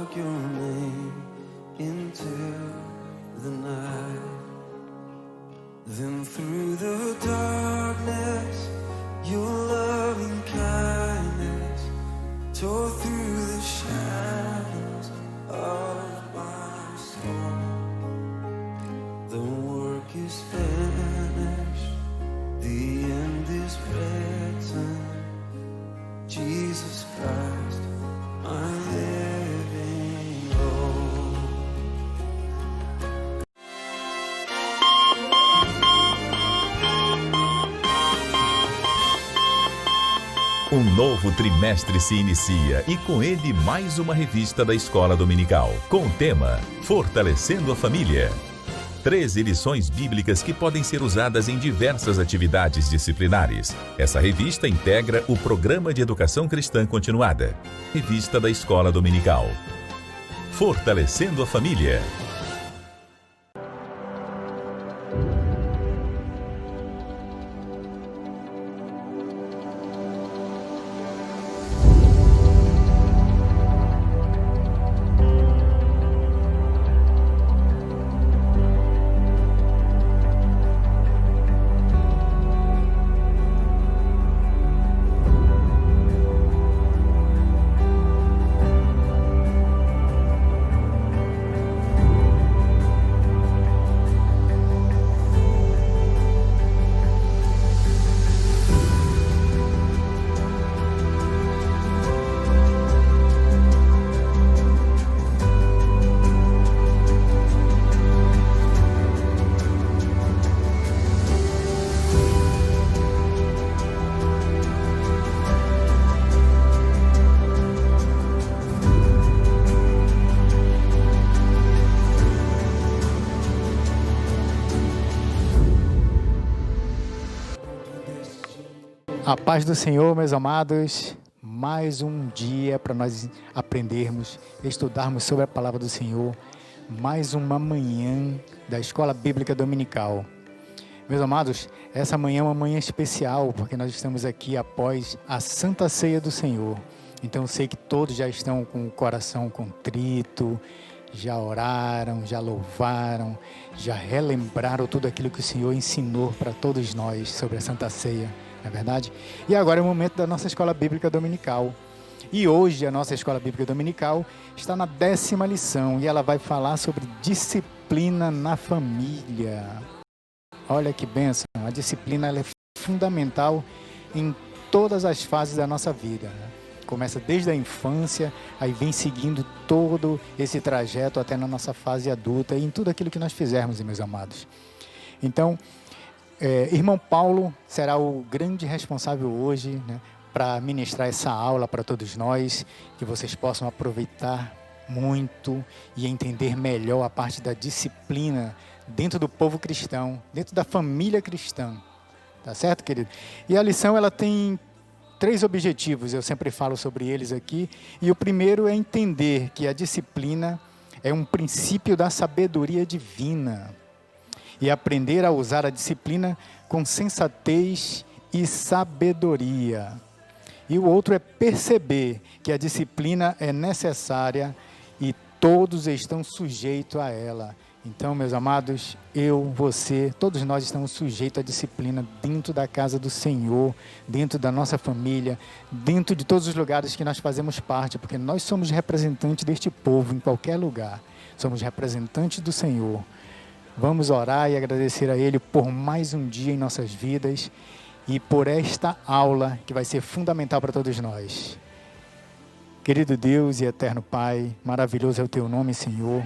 spoke your name into the night. Then through the darkness, your loving kindness tore through the shadows of my soul. The work is finished, the end is written. Jesus Christ, my living hope. Um novo trimestre se inicia e com ele mais uma revista da Escola Dominical, com o tema Fortalecendo a Família. 13 lições bíblicas que podem ser usadas em diversas atividades disciplinares. Essa revista integra o Programa de Educação Cristã Continuada. Revista da Escola Dominical. Fortalecendo a Família. A paz do Senhor, meus amados, mais um dia para nós aprendermos, estudarmos sobre a palavra do Senhor, mais uma manhã da Escola Bíblica Dominical. Meus amados, essa manhã é uma manhã especial, porque nós estamos aqui após a Santa Ceia do Senhor. Então eu sei que todos já estão com o coração contrito, já oraram, já louvaram, já relembraram tudo aquilo que o Senhor ensinou para todos nós sobre a Santa Ceia. Não é verdade? E agora é o momento da nossa Escola Bíblica Dominical. E hoje a nossa Escola Bíblica Dominical está na 10ª lição e ela vai falar sobre disciplina na família. Olha que bênção, a disciplina ela é fundamental em todas as fases da nossa vida, né? Começa desde a infância, aí vem seguindo todo esse trajeto até na nossa fase adulta e em tudo aquilo que nós fizermos, meus amados. Então, irmão Paulo será o grande responsável hoje, né, para ministrar essa aula para todos nós, que vocês possam aproveitar muito e entender melhor a parte da disciplina dentro do povo cristão, dentro da família cristã. Tá certo, querido? E a lição ela tem 3 objetivos, eu sempre falo sobre eles aqui, e o primeiro é entender que a disciplina é um princípio da sabedoria divina. E aprender a usar a disciplina com sensatez e sabedoria. E o outro é perceber que a disciplina é necessária e todos estão sujeitos a ela. Então, meus amados, eu, você, todos nós estamos sujeitos à disciplina dentro da casa do Senhor, dentro da nossa família, dentro de todos os lugares que nós fazemos parte, porque nós somos representantes deste povo em qualquer lugar. Somos representantes do Senhor. Vamos orar e agradecer a Ele por mais um dia em nossas vidas e por esta aula que vai ser fundamental para todos nós. Querido Deus e eterno Pai, maravilhoso é o Teu nome, Senhor.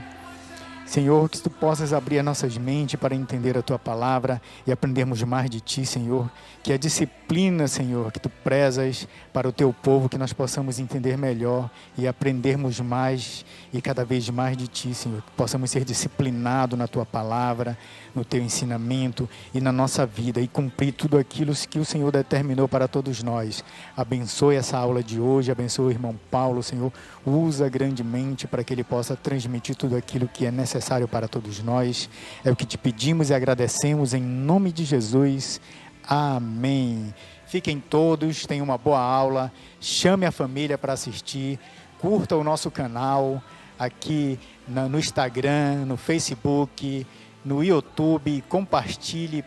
Senhor, que Tu possas abrir as nossas mentes para entender a Tua palavra e aprendermos mais de Ti, Senhor. Que a disciplina, Senhor, que Tu prezas para o Teu povo, que nós possamos entender melhor e aprendermos mais e cada vez mais de Ti, Senhor. Que possamos ser disciplinados na Tua palavra, no Teu ensinamento e na nossa vida e cumprir tudo aquilo que o Senhor determinou para todos nós. Abençoe essa aula de hoje, abençoe o irmão Paulo, Senhor. Usa grandemente para que ele possa transmitir tudo aquilo que é necessário para todos nós. É o que te pedimos e agradecemos em nome de Jesus. Amém. Fiquem todos, tenham uma boa aula, chame a família para assistir, curta o nosso canal, aqui no Instagram, no Facebook, no YouTube. Compartilhe,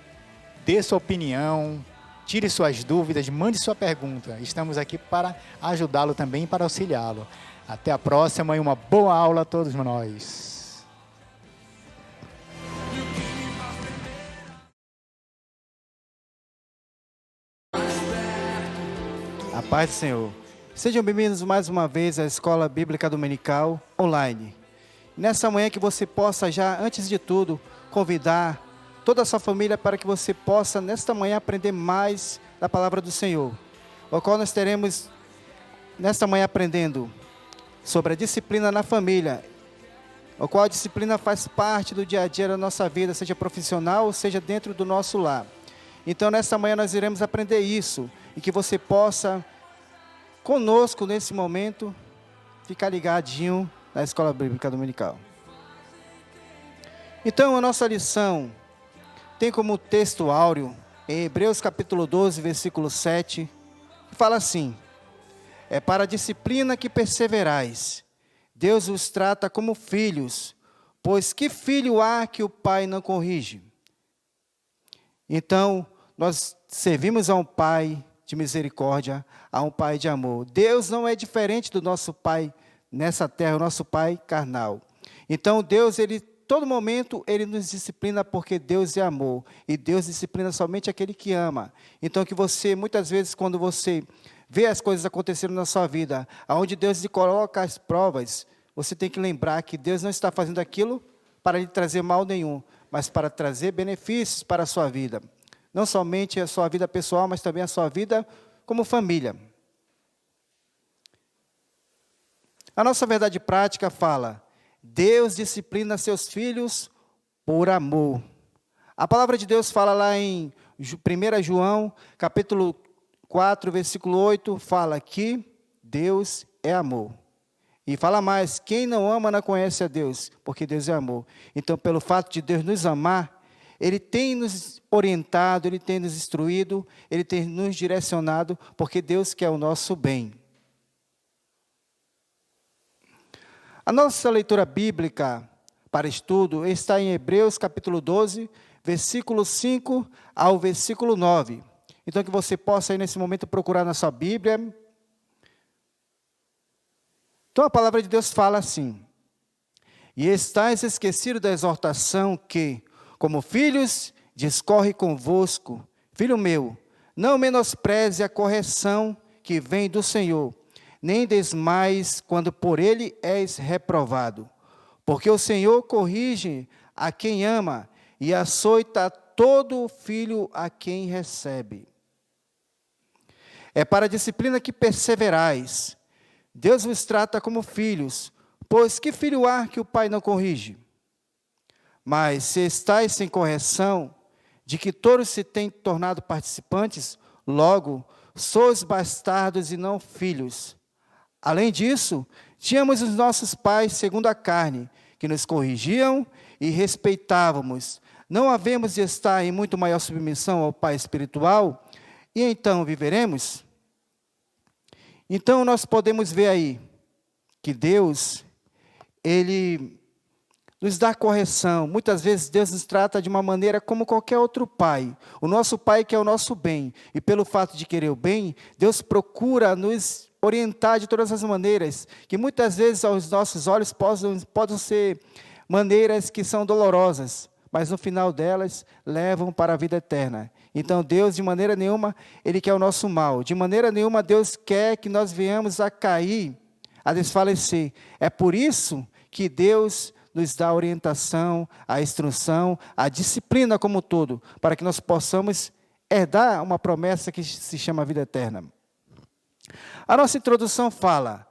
dê sua opinião, tire suas dúvidas, mande sua pergunta. Estamos aqui para ajudá-lo também e para auxiliá-lo. Até a próxima e uma boa aula a todos nós. A paz do Senhor. Sejam bem-vindos mais uma vez à Escola Bíblica Dominical Online. Nessa manhã que você possa já, antes de tudo, convidar toda a sua família para que você possa, nesta manhã, aprender mais da Palavra do Senhor. O qual nós teremos, nesta manhã, aprendendo sobre a disciplina na família, o qual a disciplina faz parte do dia a dia da nossa vida, seja profissional, seja dentro do nosso lar. Então, nesta manhã, nós iremos aprender isso, e que você possa, conosco nesse momento, ficar ligadinho na Escola Bíblica Dominical. Então, a nossa lição tem como texto áureo, em Hebreus capítulo 12, versículo 7, que fala assim: é para a disciplina que perseverais, Deus os trata como filhos, pois que filho há que o pai não corrige? Então, nós servimos a um pai de misericórdia, a um pai de amor. Deus não é diferente do nosso pai nessa terra, o nosso pai carnal. Então Deus, todo momento, Ele nos disciplina porque Deus é amor. E Deus disciplina somente aquele que ama. Então que você, muitas vezes, quando você vê as coisas acontecendo na sua vida, aonde Deus lhe coloca as provas, você tem que lembrar que Deus não está fazendo aquilo para lhe trazer mal nenhum, mas para trazer benefícios para a sua vida. Não somente a sua vida pessoal, mas também a sua vida como família. A nossa verdade prática fala: Deus disciplina seus filhos por amor. A palavra de Deus fala lá em 1 João, capítulo 4, versículo 8, fala que Deus é amor. E fala mais: quem não ama não conhece a Deus, porque Deus é amor. Então, pelo fato de Deus nos amar, Ele tem nos orientado, Ele tem nos instruído, Ele tem nos direcionado, porque Deus quer o nosso bem. A nossa leitura bíblica para estudo está em Hebreus capítulo 12, versículo 5 ao versículo 9. Então que você possa aí nesse momento procurar na sua Bíblia. Então a palavra de Deus fala assim: e estáis esquecidos da exortação que, como filhos, discorre convosco. Filho meu, não menospreze a correção que vem do Senhor, nem desmais quando por ele és reprovado. Porque o Senhor corrige a quem ama e açoita todo filho a quem recebe. É para a disciplina que perseverais. Deus vos trata como filhos, pois que filho há que o pai não corrige? Mas se estáis sem correção, de que todos se têm tornado participantes, logo sois bastardos e não filhos. Além disso, tínhamos os nossos pais segundo a carne, que nos corrigiam e respeitávamos. Não havemos de estar em muito maior submissão ao Pai espiritual, e então viveremos? Então nós podemos ver aí que Deus, Ele nos dá correção. Muitas vezes Deus nos trata de uma maneira como qualquer outro pai. O nosso pai quer o nosso bem. E pelo fato de querer o bem, Deus procura nos orientar de todas as maneiras, que muitas vezes aos nossos olhos podem ser maneiras que são dolorosas, mas no final delas levam para a vida eterna. Então Deus, de maneira nenhuma, Ele quer o nosso mal. De maneira nenhuma Deus quer que nós venhamos a cair, a desfalecer. É por isso que Deus nos dá a orientação, a instrução, a disciplina como um todo, para que nós possamos herdar uma promessa que se chama vida eterna. A nossa introdução fala: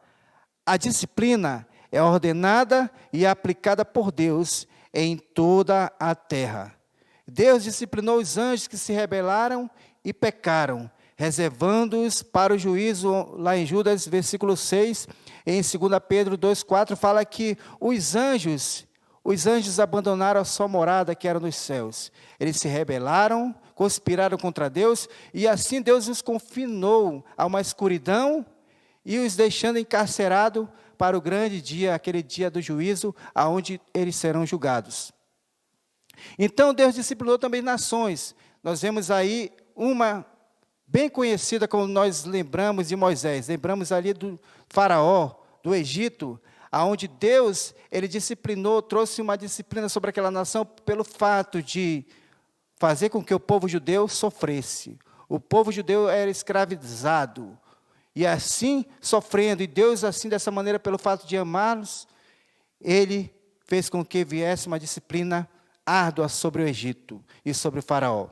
a disciplina é ordenada e aplicada por Deus em toda a terra. Deus disciplinou os anjos que se rebelaram e pecaram, reservando-os para o juízo. Lá em Judas, versículo 6, em 2 Pedro 2,4, fala que os anjos abandonaram a sua morada que era nos céus. Eles se rebelaram, conspiraram contra Deus, e assim Deus os confinou a uma escuridão e os deixando encarcerados para o grande dia, aquele dia do juízo, aonde eles serão julgados. Então, Deus disciplinou também nações. Nós vemos aí uma bem conhecida, como nós lembramos de Moisés. Lembramos ali do faraó, do Egito, aonde Deus, ele disciplinou, trouxe uma disciplina sobre aquela nação pelo fato de fazer com que o povo judeu sofresse. O povo judeu era escravizado, e assim sofrendo, e Deus assim dessa maneira, pelo fato de amá-los, ele fez com que viesse uma disciplina árdua sobre o Egito e sobre o faraó.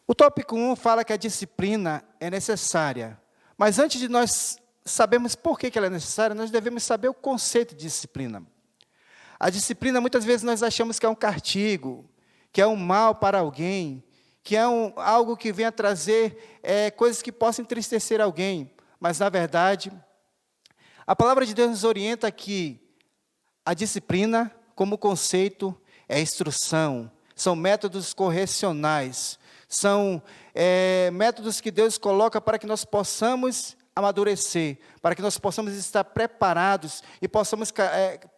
O tópico 1 fala que a disciplina é necessária, mas antes de nós sabermos por que ela é necessária, nós devemos saber o conceito de disciplina. A disciplina, muitas vezes nós achamos que é um castigo, que é um mal para alguém, que é algo que venha trazer coisas que possam entristecer alguém, mas na verdade, a palavra de Deus nos orienta que a disciplina, como conceito, é instrução, são métodos correcionais, são métodos que Deus coloca para que nós possamos amadurecer, para que nós possamos estar preparados e possamos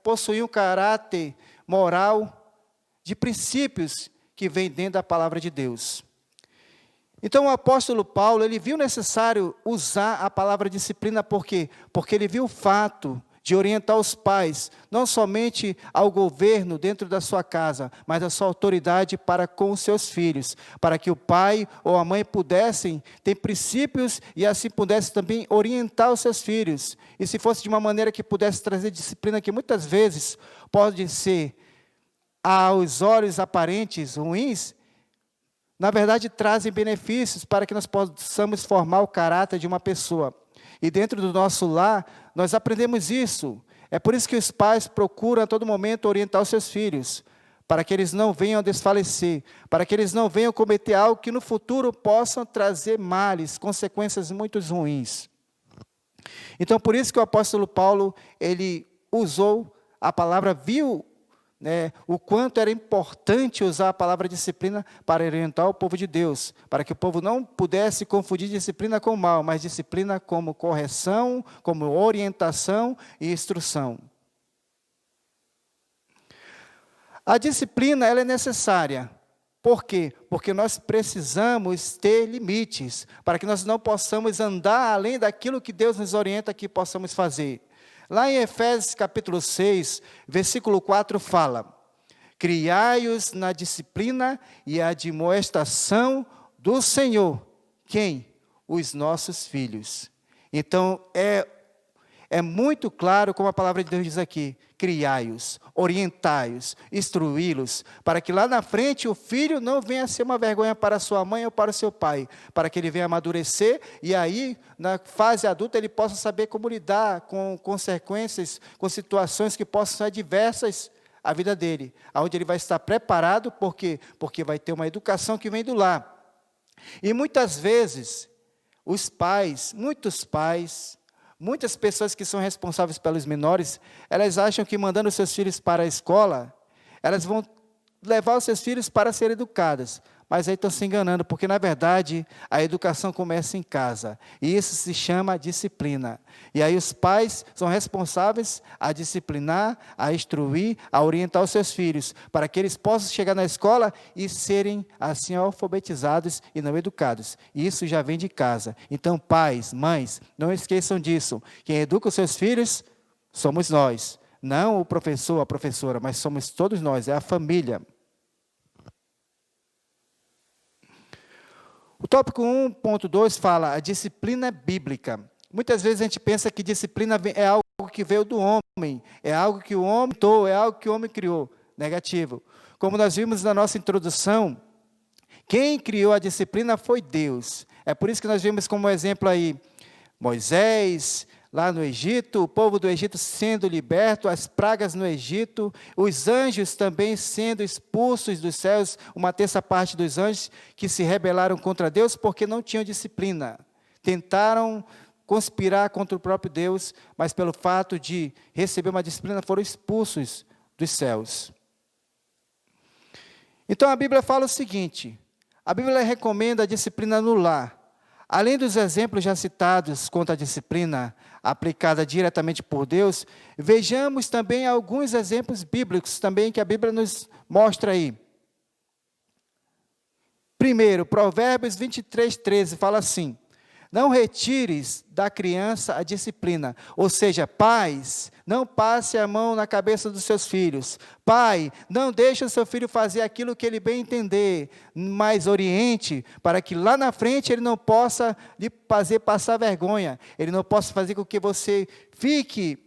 possuir um caráter moral de princípios que vem dentro da palavra de Deus. Então o apóstolo Paulo, ele viu necessário usar a palavra disciplina, por quê? Porque ele viu o fato de orientar os pais, não somente ao governo dentro da sua casa, mas a sua autoridade para com os seus filhos, para que o pai ou a mãe pudessem ter princípios e assim pudessem também orientar os seus filhos. E se fosse de uma maneira que pudesse trazer disciplina, que muitas vezes pode ser, aos olhos aparentes ruins, na verdade trazem benefícios para que nós possamos formar o caráter de uma pessoa. E dentro do nosso lar, nós aprendemos isso. É por isso que os pais procuram a todo momento orientar os seus filhos, para que eles não venham desfalecer, para que eles não venham cometer algo que no futuro possam trazer males, consequências muito ruins. Então, por isso que o apóstolo Paulo, ele usou a palavra, viu o quanto era importante usar a palavra disciplina para orientar o povo de Deus, para que o povo não pudesse confundir disciplina com mal, mas disciplina como correção, como orientação e instrução. A disciplina, ela é necessária. Por quê? Porque nós precisamos ter limites, para que nós não possamos andar além daquilo que Deus nos orienta que possamos fazer. Lá em Efésios capítulo 6, versículo 4 fala: criai-os na disciplina e admoestação do Senhor. Quem? Os nossos filhos. Então, é muito claro como a palavra de Deus diz aqui: criai-os, orientai-os, instruí-los, para que lá na frente o filho não venha a ser uma vergonha para a sua mãe ou para o seu pai, para que ele venha amadurecer e aí, na fase adulta, ele possa saber como lidar com consequências, com situações que possam ser adversas à vida dele, onde ele vai estar preparado, por quê? Porque vai ter uma educação que vem do lar. E muitas vezes, muitas pessoas que são responsáveis pelos menores, elas acham que mandando seus filhos para a escola, elas vão levar os seus filhos para serem educadas. Mas aí estão se enganando, porque na verdade a educação começa em casa. E isso se chama disciplina. E aí os pais são responsáveis a disciplinar, a instruir, a orientar os seus filhos, para que eles possam chegar na escola e serem assim alfabetizados e não educados. E isso já vem de casa. Então pais, mães, não esqueçam disso. Quem educa os seus filhos somos nós. Não o professor, a professora, mas somos todos nós, é a família. O tópico 1.2 fala: a disciplina bíblica. Muitas vezes a gente pensa que disciplina é algo que veio do homem, é algo que o homem criou, é algo que o homem criou. Negativo. Como nós vimos na nossa introdução, quem criou a disciplina foi Deus. É por isso que nós vimos como exemplo aí Moisés, lá no Egito, o povo do Egito sendo liberto, as pragas no Egito, os anjos também sendo expulsos dos céus, uma terça parte dos anjos que se rebelaram contra Deus porque não tinham disciplina. Tentaram conspirar contra o próprio Deus, mas pelo fato de receber uma disciplina foram expulsos dos céus. Então a Bíblia fala o seguinte: a Bíblia recomenda a disciplina no lar. Além dos exemplos já citados quanto à disciplina aplicada diretamente por Deus, vejamos também alguns exemplos bíblicos também que a Bíblia nos mostra aí. Primeiro, Provérbios 23:13 fala assim: não retires da criança a disciplina, ou seja, pais, não passe a mão na cabeça dos seus filhos. Pai, não deixe o seu filho fazer aquilo que ele bem entender, mas oriente, para que lá na frente ele não possa lhe fazer passar vergonha, ele não possa fazer com que você fique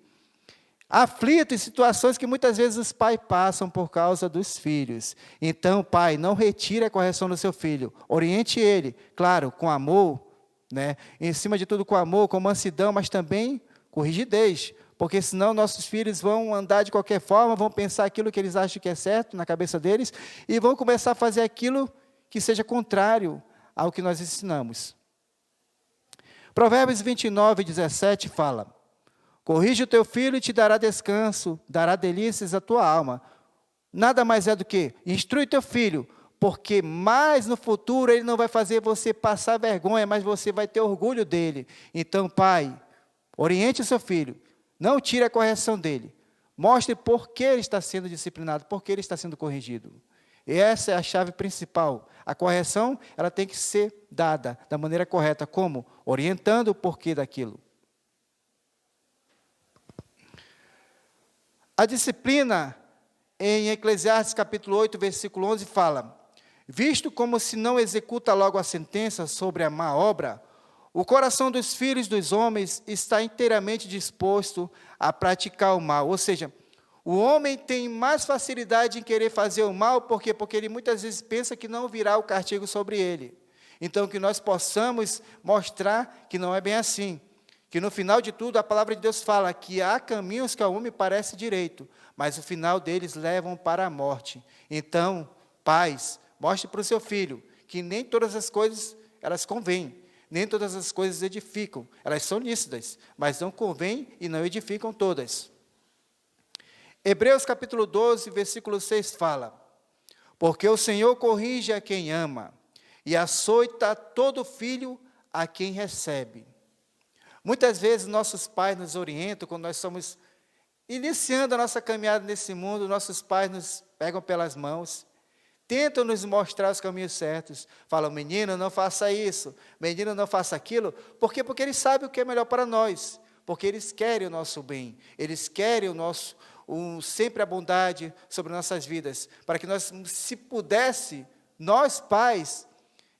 aflito em situações que muitas vezes os pais passam por causa dos filhos. Então, pai, não retire a correção do seu filho, oriente ele, claro, com amor, né? Em cima de tudo com amor, com mansidão, mas também com rigidez, porque senão nossos filhos vão andar de qualquer forma, vão pensar aquilo que eles acham que é certo na cabeça deles, e vão começar a fazer aquilo que seja contrário ao que nós ensinamos. Provérbios 29:17 fala: corrige o teu filho e te dará descanso, dará delícias à tua alma. Nada mais é do que instrui teu filho, porque mais no futuro ele não vai fazer você passar vergonha, mas você vai ter orgulho dele. Então, pai, oriente o seu filho, não tire a correção dele, mostre por que ele está sendo disciplinado, por que ele está sendo corrigido. E essa é a chave principal. A correção, ela tem que ser dada da maneira correta, como? Orientando o porquê daquilo. A disciplina, em Eclesiastes capítulo 8, versículo 11, fala: visto como se não executa logo a sentença sobre a má obra, o coração dos filhos dos homens está inteiramente disposto a praticar o mal. Ou seja, o homem tem mais facilidade em querer fazer o mal, por quê? Porque ele muitas vezes pensa que não virá o castigo sobre ele. Então, que nós possamos mostrar que não é bem assim. Que no final de tudo, a palavra de Deus fala que há caminhos que ao homem parece direito, mas o final deles levam para a morte. Então, pais, mostre para o seu filho que nem todas as coisas elas convêm, nem todas as coisas edificam. Elas são lícitas, mas não convêm e não edificam todas. Hebreus capítulo 12, versículo 6 fala: porque o Senhor corrige a quem ama e açoita todo filho a quem recebe. Muitas vezes nossos pais nos orientam, quando nós estamos iniciando a nossa caminhada nesse mundo, nossos pais nos pegam pelas mãos, tentam nos mostrar os caminhos certos, falam: menino, não faça isso, menino, não faça aquilo. Por quê? Porque eles sabem o que é melhor para nós, porque eles querem o nosso bem, eles querem sempre a bondade sobre nossas vidas, para que nós, se pudesse, nós pais,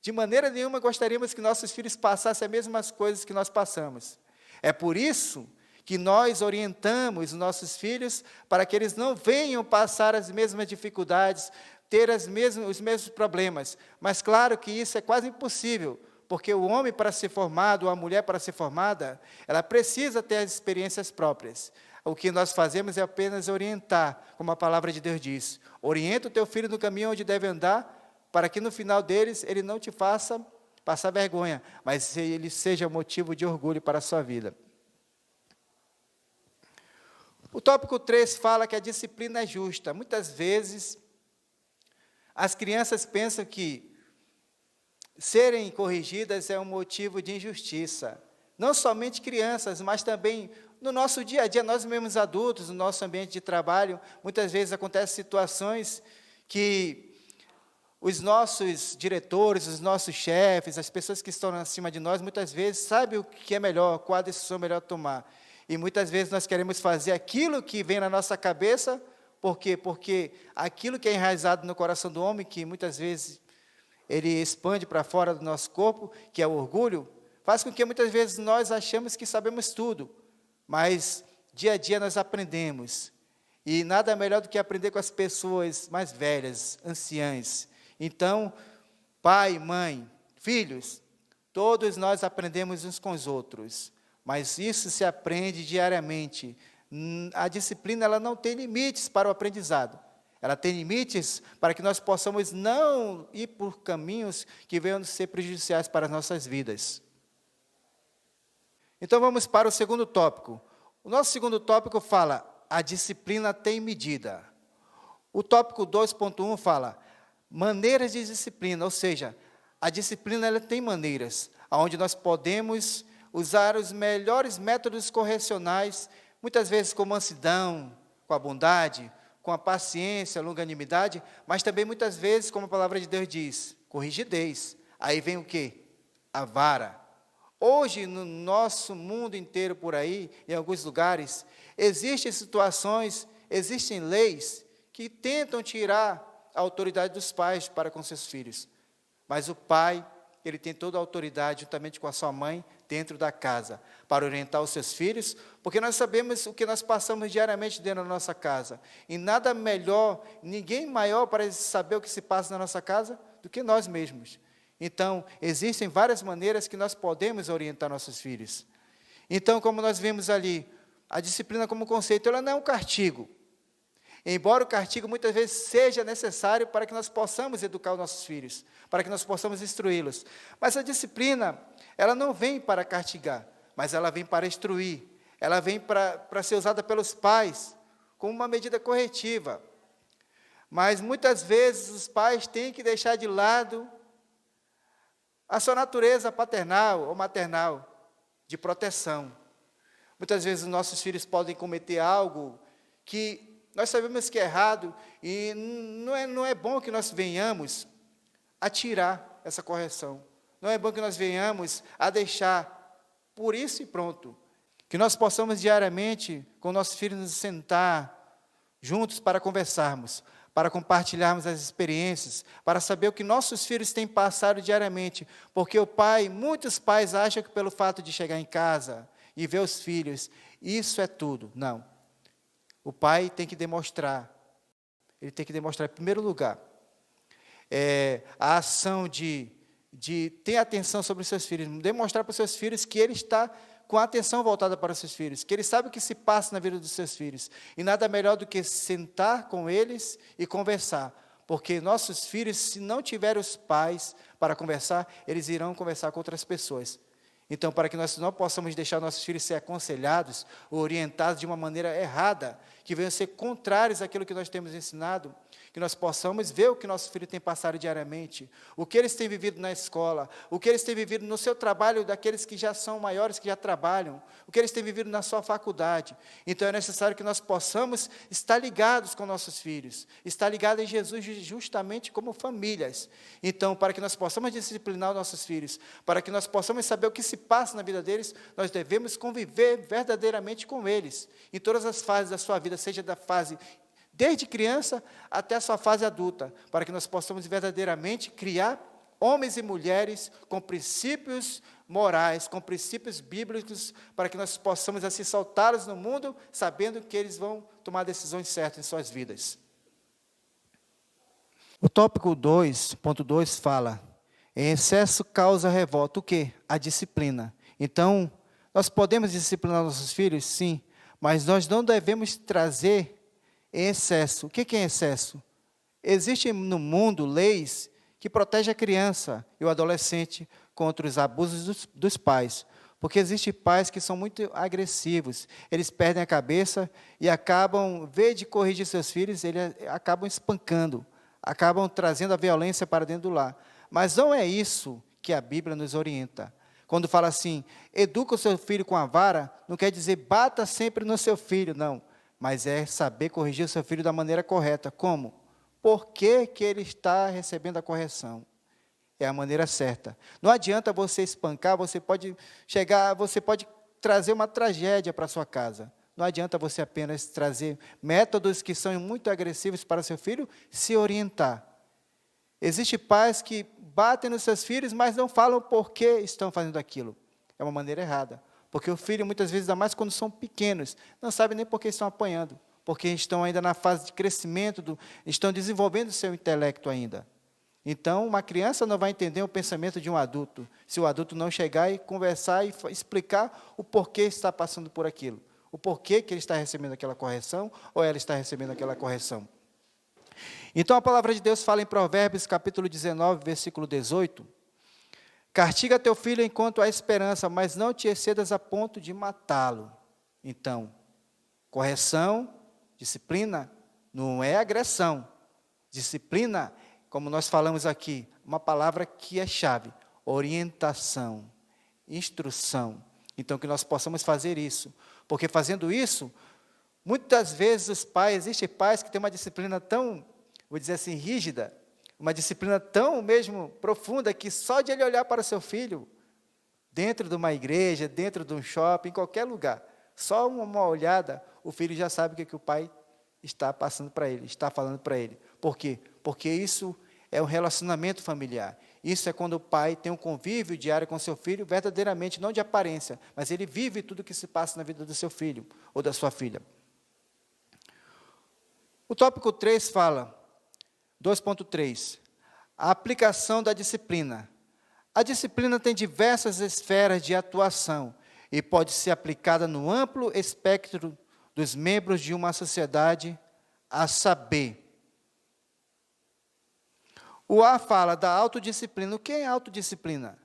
de maneira nenhuma gostaríamos que nossos filhos passassem as mesmas coisas que nós passamos. É por isso que nós orientamos os nossos filhos para que eles não venham passar as mesmas dificuldades, ter os mesmos problemas. Mas claro que isso é quase impossível, porque o homem para ser formado, ou a mulher para ser formada, ela precisa ter as experiências próprias. O que nós fazemos é apenas orientar, como a palavra de Deus diz. Orienta o teu filho no caminho onde deve andar, para que no final deles ele não te faça passar vergonha, mas ele seja motivo de orgulho para a sua vida. O tópico 3 fala que a disciplina é justa. Muitas vezes, as crianças pensam que serem corrigidas é um motivo de injustiça. Não somente crianças, mas também no nosso dia a dia, nós mesmos adultos, no nosso ambiente de trabalho, muitas vezes acontecem situações que os nossos diretores, os nossos chefes, as pessoas que estão acima de nós, muitas vezes sabem o que é melhor, qual a decisão melhor tomar. E muitas vezes nós queremos fazer aquilo que vem na nossa cabeça. Por quê? Porque aquilo que é enraizado no coração do homem, que muitas vezes ele expande para fora do nosso corpo, que é o orgulho, faz com que muitas vezes nós achamos que sabemos tudo. Mas dia a dia nós aprendemos. E nada melhor do que aprender com as pessoas mais velhas, anciãs. Então, pai, mãe, filhos, todos nós aprendemos uns com os outros, mas isso se aprende diariamente. A disciplina ela não tem limites para o aprendizado, ela tem limites para que nós possamos não ir por caminhos que venham ser prejudiciais para as nossas vidas. Então vamos para o segundo tópico. O nosso segundo tópico fala: a disciplina tem medida. O tópico 2.1 fala: maneiras de disciplina, ou seja, a disciplina ela tem maneiras. onde nós podemos usar os melhores métodos correcionais, muitas vezes com mansidão, com a bondade, com a paciência, a longanimidade, mas também muitas vezes, como a palavra de Deus diz, com rigidez. Aí vem o quê? A vara. Hoje, no nosso mundo inteiro por aí, em alguns lugares, existem situações, existem leis que tentam tirar a autoridade dos pais para com seus filhos. Mas o pai, ele tem toda a autoridade, juntamente com a sua mãe, dentro da casa, para orientar os seus filhos, porque nós sabemos o que nós passamos diariamente dentro da nossa casa. E nada melhor, ninguém maior para saber o que se passa na nossa casa do que nós mesmos. Então, existem várias maneiras que nós podemos orientar nossos filhos. Então, como nós vimos ali, a disciplina como conceito, ela não é um castigo. Embora o castigo muitas vezes seja necessário para que nós possamos educar os nossos filhos, para que nós possamos instruí-los. Mas a disciplina, ela não vem para castigar, mas ela vem para instruir. Ela vem para ser usada pelos pais como uma medida corretiva. Mas muitas vezes os pais têm que deixar de lado a sua natureza paternal ou maternal de proteção. Muitas vezes os nossos filhos podem cometer algo que nós sabemos que é errado e não é bom que nós venhamos a tirar essa correção. Não é bom que nós venhamos a deixar por isso e pronto. Que nós possamos diariamente, com nossos filhos, nos sentar juntos para conversarmos, para compartilharmos as experiências, para saber o que nossos filhos têm passado diariamente. Porque muitos pais acham que pelo fato de chegar em casa e ver os filhos, isso é tudo. Não. O pai tem que demonstrar, ele tem que demonstrar, em primeiro lugar, a ação de ter atenção sobre os seus filhos, demonstrar para os seus filhos que ele está com a atenção voltada para os seus filhos, que ele sabe o que se passa na vida dos seus filhos, e nada melhor do que sentar com eles e conversar, porque nossos filhos, se não tiverem os pais para conversar, eles irão conversar com outras pessoas. Então, para que nós não possamos deixar nossos filhos ser aconselhados ou orientados de uma maneira errada, que venham ser contrários àquilo que nós temos ensinado, que nós possamos ver o que nosso filho tem passado diariamente, o que eles têm vivido na escola, o que eles têm vivido no seu trabalho, daqueles que já são maiores, que já trabalham, o que eles têm vivido na sua faculdade. Então, é necessário que nós possamos estar ligados com nossos filhos, estar ligados em Jesus justamente como famílias. Então, para que nós possamos disciplinar os nossos filhos, para que nós possamos saber o que se passa na vida deles, nós devemos conviver verdadeiramente com eles, em todas as fases da sua vida, seja da fase desde criança até a sua fase adulta, para que nós possamos verdadeiramente criar homens e mulheres com princípios morais, com princípios bíblicos, para que nós possamos assim soltá-los no mundo, sabendo que eles vão tomar decisões certas em suas vidas. O tópico 2.2 fala: em excesso causa revolta. O quê? A disciplina. Então, nós podemos disciplinar nossos filhos? Sim, mas nós não devemos trazer em excesso. O que é excesso? Existem no mundo leis que protegem a criança e o adolescente contra os abusos dos pais. Porque existem pais que são muito agressivos. Eles perdem a cabeça e acabam, em vez de corrigir seus filhos, eles acabam espancando, acabam trazendo a violência para dentro do lar. Mas não é isso que a Bíblia nos orienta. Quando fala assim, educa o seu filho com a vara, não quer dizer bata sempre no seu filho, não. Mas é saber corrigir o seu filho da maneira correta. Como? Por que ele está recebendo a correção? É a maneira certa. Não adianta você espancar, você pode trazer uma tragédia para a sua casa. Não adianta você apenas trazer métodos que são muito agressivos para seu filho se orientar. Existem pais que batem nos seus filhos, mas não falam por que estão fazendo aquilo. É uma maneira errada. Porque o filho, muitas vezes, ainda mais quando são pequenos, não sabe nem por que estão apanhando. Porque estão ainda na fase de crescimento, estão desenvolvendo o seu intelecto ainda. Então, uma criança não vai entender o pensamento de um adulto, se o adulto não chegar e conversar e explicar o porquê está passando por aquilo. O porquê que ele está recebendo aquela correção, ou ela está recebendo aquela correção. Então, a palavra de Deus fala em Provérbios, capítulo 19, versículo 18, castiga teu filho enquanto há esperança, mas não te excedas a ponto de matá-lo. Então, correção, disciplina, não é agressão. Disciplina, como nós falamos aqui, uma palavra que é chave, orientação. instrução. Então, que nós possamos fazer isso, porque fazendo isso, muitas vezes os pais, existem pais que têm uma disciplina tão, vou dizer assim, rígida, uma disciplina tão mesmo profunda, que só de ele olhar para o seu filho, dentro de uma igreja, dentro de um shopping, em qualquer lugar, só uma olhada, o filho já sabe o que o pai está passando para ele, está falando para ele. Por quê? Porque isso é um relacionamento familiar. Isso é quando o pai tem um convívio diário com seu filho, verdadeiramente, não de aparência, mas ele vive tudo o que se passa na vida do seu filho ou da sua filha. O tópico 3 fala, 2.3, a aplicação da disciplina. A disciplina tem diversas esferas de atuação e pode ser aplicada no amplo espectro dos membros de uma sociedade, a saber. O A fala da autodisciplina. O que é autodisciplina?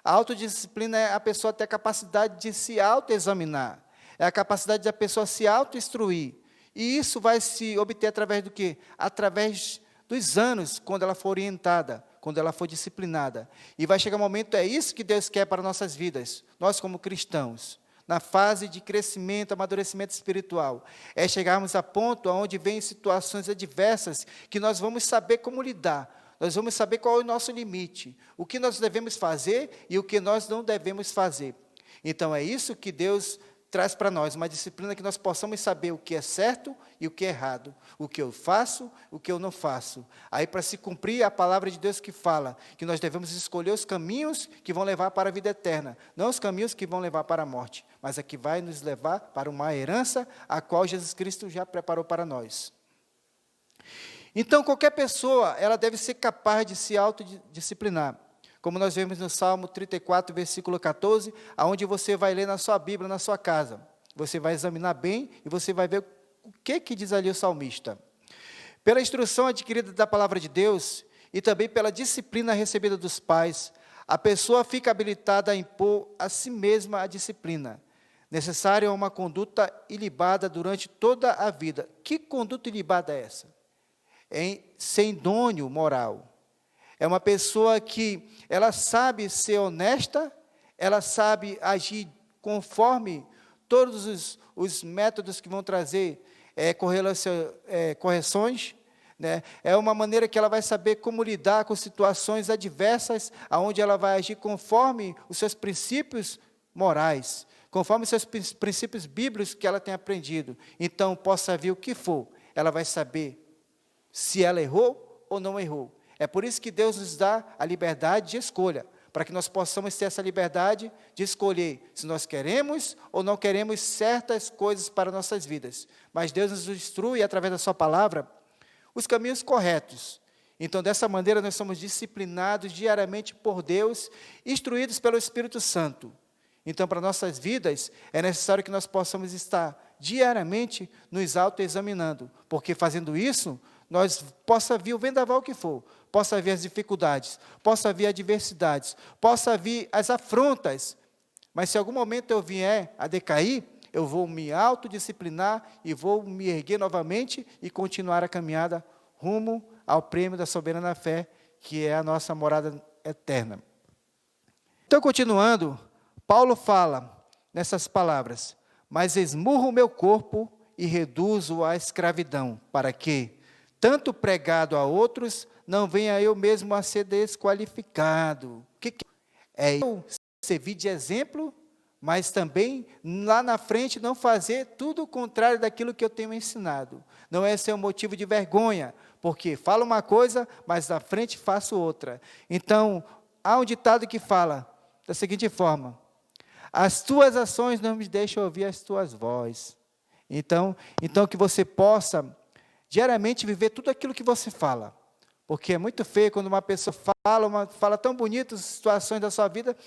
A autodisciplina é a pessoa ter a capacidade de se autoexaminar, é a capacidade da pessoa se autoinstruir. E isso vai se obter através do quê? Através dos anos, quando ela for orientada, quando ela for disciplinada. E vai chegar um momento, é isso que Deus quer para nossas vidas, nós como cristãos, na fase de crescimento, amadurecimento espiritual, é chegarmos a ponto onde vem situações adversas, que nós vamos saber como lidar, nós vamos saber qual é o nosso limite, o que nós devemos fazer e o que nós não devemos fazer. Então, é isso que Deus traz para nós, uma disciplina que nós possamos saber o que é certo e o que é errado, o que eu faço, o que eu não faço. Aí, para se cumprir a palavra de Deus que fala que nós devemos escolher os caminhos que vão levar para a vida eterna, não os caminhos que vão levar para a morte, mas a que vai nos levar para uma herança a qual Jesus Cristo já preparou para nós. Então, qualquer pessoa, ela deve ser capaz de se autodisciplinar. Como nós vemos no Salmo 34, versículo 14, aonde você vai ler na sua Bíblia, na sua casa. Você vai examinar bem e você vai ver o que diz ali o salmista. Pela instrução adquirida da palavra de Deus e também pela disciplina recebida dos pais, a pessoa fica habilitada a impor a si mesma a disciplina. Necessária uma conduta ilibada durante toda a vida. Que conduta ilibada é essa? Sem dônio moral. É uma pessoa que ela sabe ser honesta, ela sabe agir conforme todos os métodos que vão trazer correções, né? É uma maneira que ela vai saber como lidar com situações adversas, onde ela vai agir conforme os seus princípios morais, conforme os seus princípios bíblicos que ela tem aprendido. Então, possa vir o que for, ela vai saber se ela errou ou não errou. É por isso que Deus nos dá a liberdade de escolha, para que nós possamos ter essa liberdade de escolher se nós queremos ou não queremos certas coisas para nossas vidas. Mas Deus nos instrui, através da sua palavra, os caminhos corretos. Então, dessa maneira, nós somos disciplinados diariamente por Deus, instruídos pelo Espírito Santo. Então, para nossas vidas, é necessário que nós possamos estar diariamente nos autoexaminando, porque fazendo isso, nós possa vir o vendaval que for, possa vir as dificuldades, possa vir adversidades, possa vir as afrontas, mas se em algum momento eu vier a decair, eu vou me autodisciplinar e vou me erguer novamente e continuar a caminhada rumo ao prêmio da soberana fé, que é a nossa morada eterna. Então, continuando, Paulo fala nessas palavras, mas esmurro o meu corpo e reduzo à escravidão, para que, tanto pregado a outros, não venha eu mesmo a ser desqualificado. O que é eu servir de exemplo, mas também, lá na frente, não fazer tudo o contrário daquilo que eu tenho ensinado. Não é ser um motivo de vergonha, porque falo uma coisa, mas na frente faço outra. Então, há um ditado que fala da seguinte forma, as tuas ações não me deixam ouvir as tuas vozes. Então que você possa diariamente viver tudo aquilo que você fala, porque é muito feio quando uma pessoa fala tão bonito as situações da sua vida,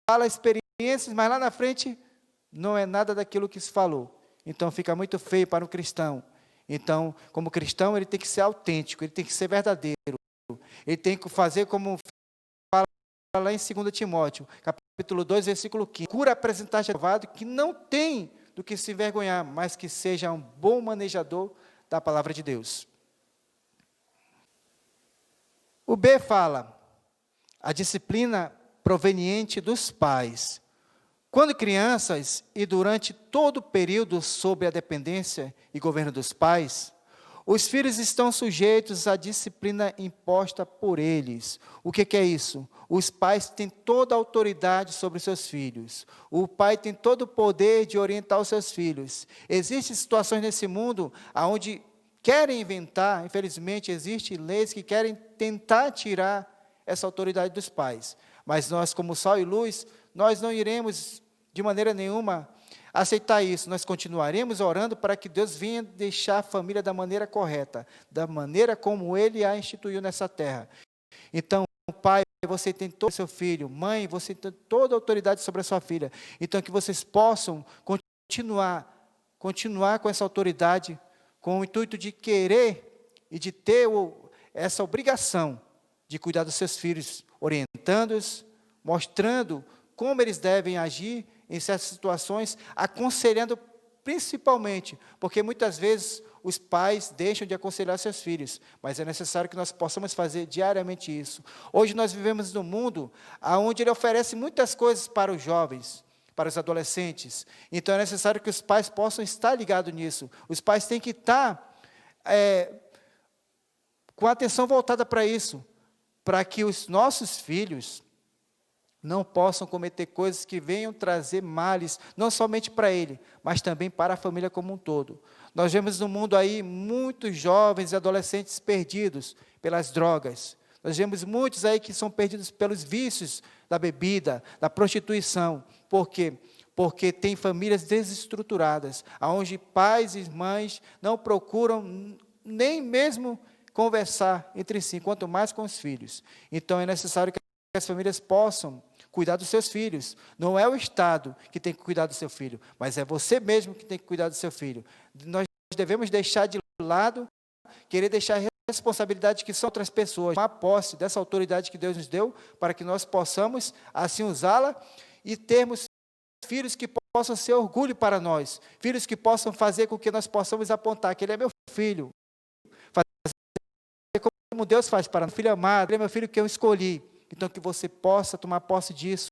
fala experiências, mas lá na frente não é nada daquilo que se falou. Então fica muito feio para o cristão. Então, como cristão, ele tem que ser autêntico, ele tem que ser verdadeiro, ele tem que fazer como fala lá em 2 Timóteo, capítulo 2, versículo 15, cura apresentar aprovado, que não tem do que se envergonhar, mas que seja um bom manejador da palavra de Deus. O B fala, a disciplina proveniente dos pais. Quando crianças e durante todo o período sob a dependência e governo dos pais, os filhos estão sujeitos à disciplina imposta por eles. O que é isso? Os pais têm toda a autoridade sobre os seus filhos. O pai tem todo o poder de orientar os seus filhos. Existem situações nesse mundo onde querem inventar, infelizmente, existem leis que querem tentar tirar essa autoridade dos pais. Mas nós, como sal e luz, nós não iremos, de maneira nenhuma, aceitar isso. Nós continuaremos orando para que Deus venha deixar a família da maneira correta, da maneira como Ele a instituiu nessa terra. Então, pai, você tem todo o seu filho, mãe, você tem toda a autoridade sobre a sua filha. Então, que vocês possam continuar com essa autoridade, com o intuito de querer e de ter essa obrigação de cuidar dos seus filhos, orientando-os, mostrando como eles devem agir em certas situações, aconselhando principalmente, porque muitas vezes os pais deixam de aconselhar seus filhos, mas é necessário que nós possamos fazer diariamente isso. Hoje nós vivemos num mundo onde ele oferece muitas coisas para os jovens, para os adolescentes, então é necessário que os pais possam estar ligados nisso. Os pais têm que estar com a atenção voltada para isso, para que os nossos filhos não possam cometer coisas que venham trazer males, não somente para ele, mas também para a família como um todo. Nós vemos no mundo aí muitos jovens e adolescentes perdidos pelas drogas. Nós vemos muitos aí que são perdidos pelos vícios da bebida, da prostituição. Por quê? Porque tem famílias desestruturadas, onde pais e mães não procuram nem mesmo conversar entre si, quanto mais com os filhos. Então, é necessário que as famílias possam cuidar dos seus filhos. Não é o Estado que tem que cuidar do seu filho, mas é você mesmo que tem que cuidar do seu filho. Nós devemos deixar de lado, querer deixar a responsabilidade que são outras pessoas, tomar posse dessa autoridade que Deus nos deu, para que nós possamos assim usá-la e termos filhos que possam ser orgulho para nós, filhos que possam fazer com que nós possamos apontar que ele é meu filho, fazer como Deus faz para nós, filho amado, ele é meu filho que eu escolhi. Então, que você possa tomar posse disso.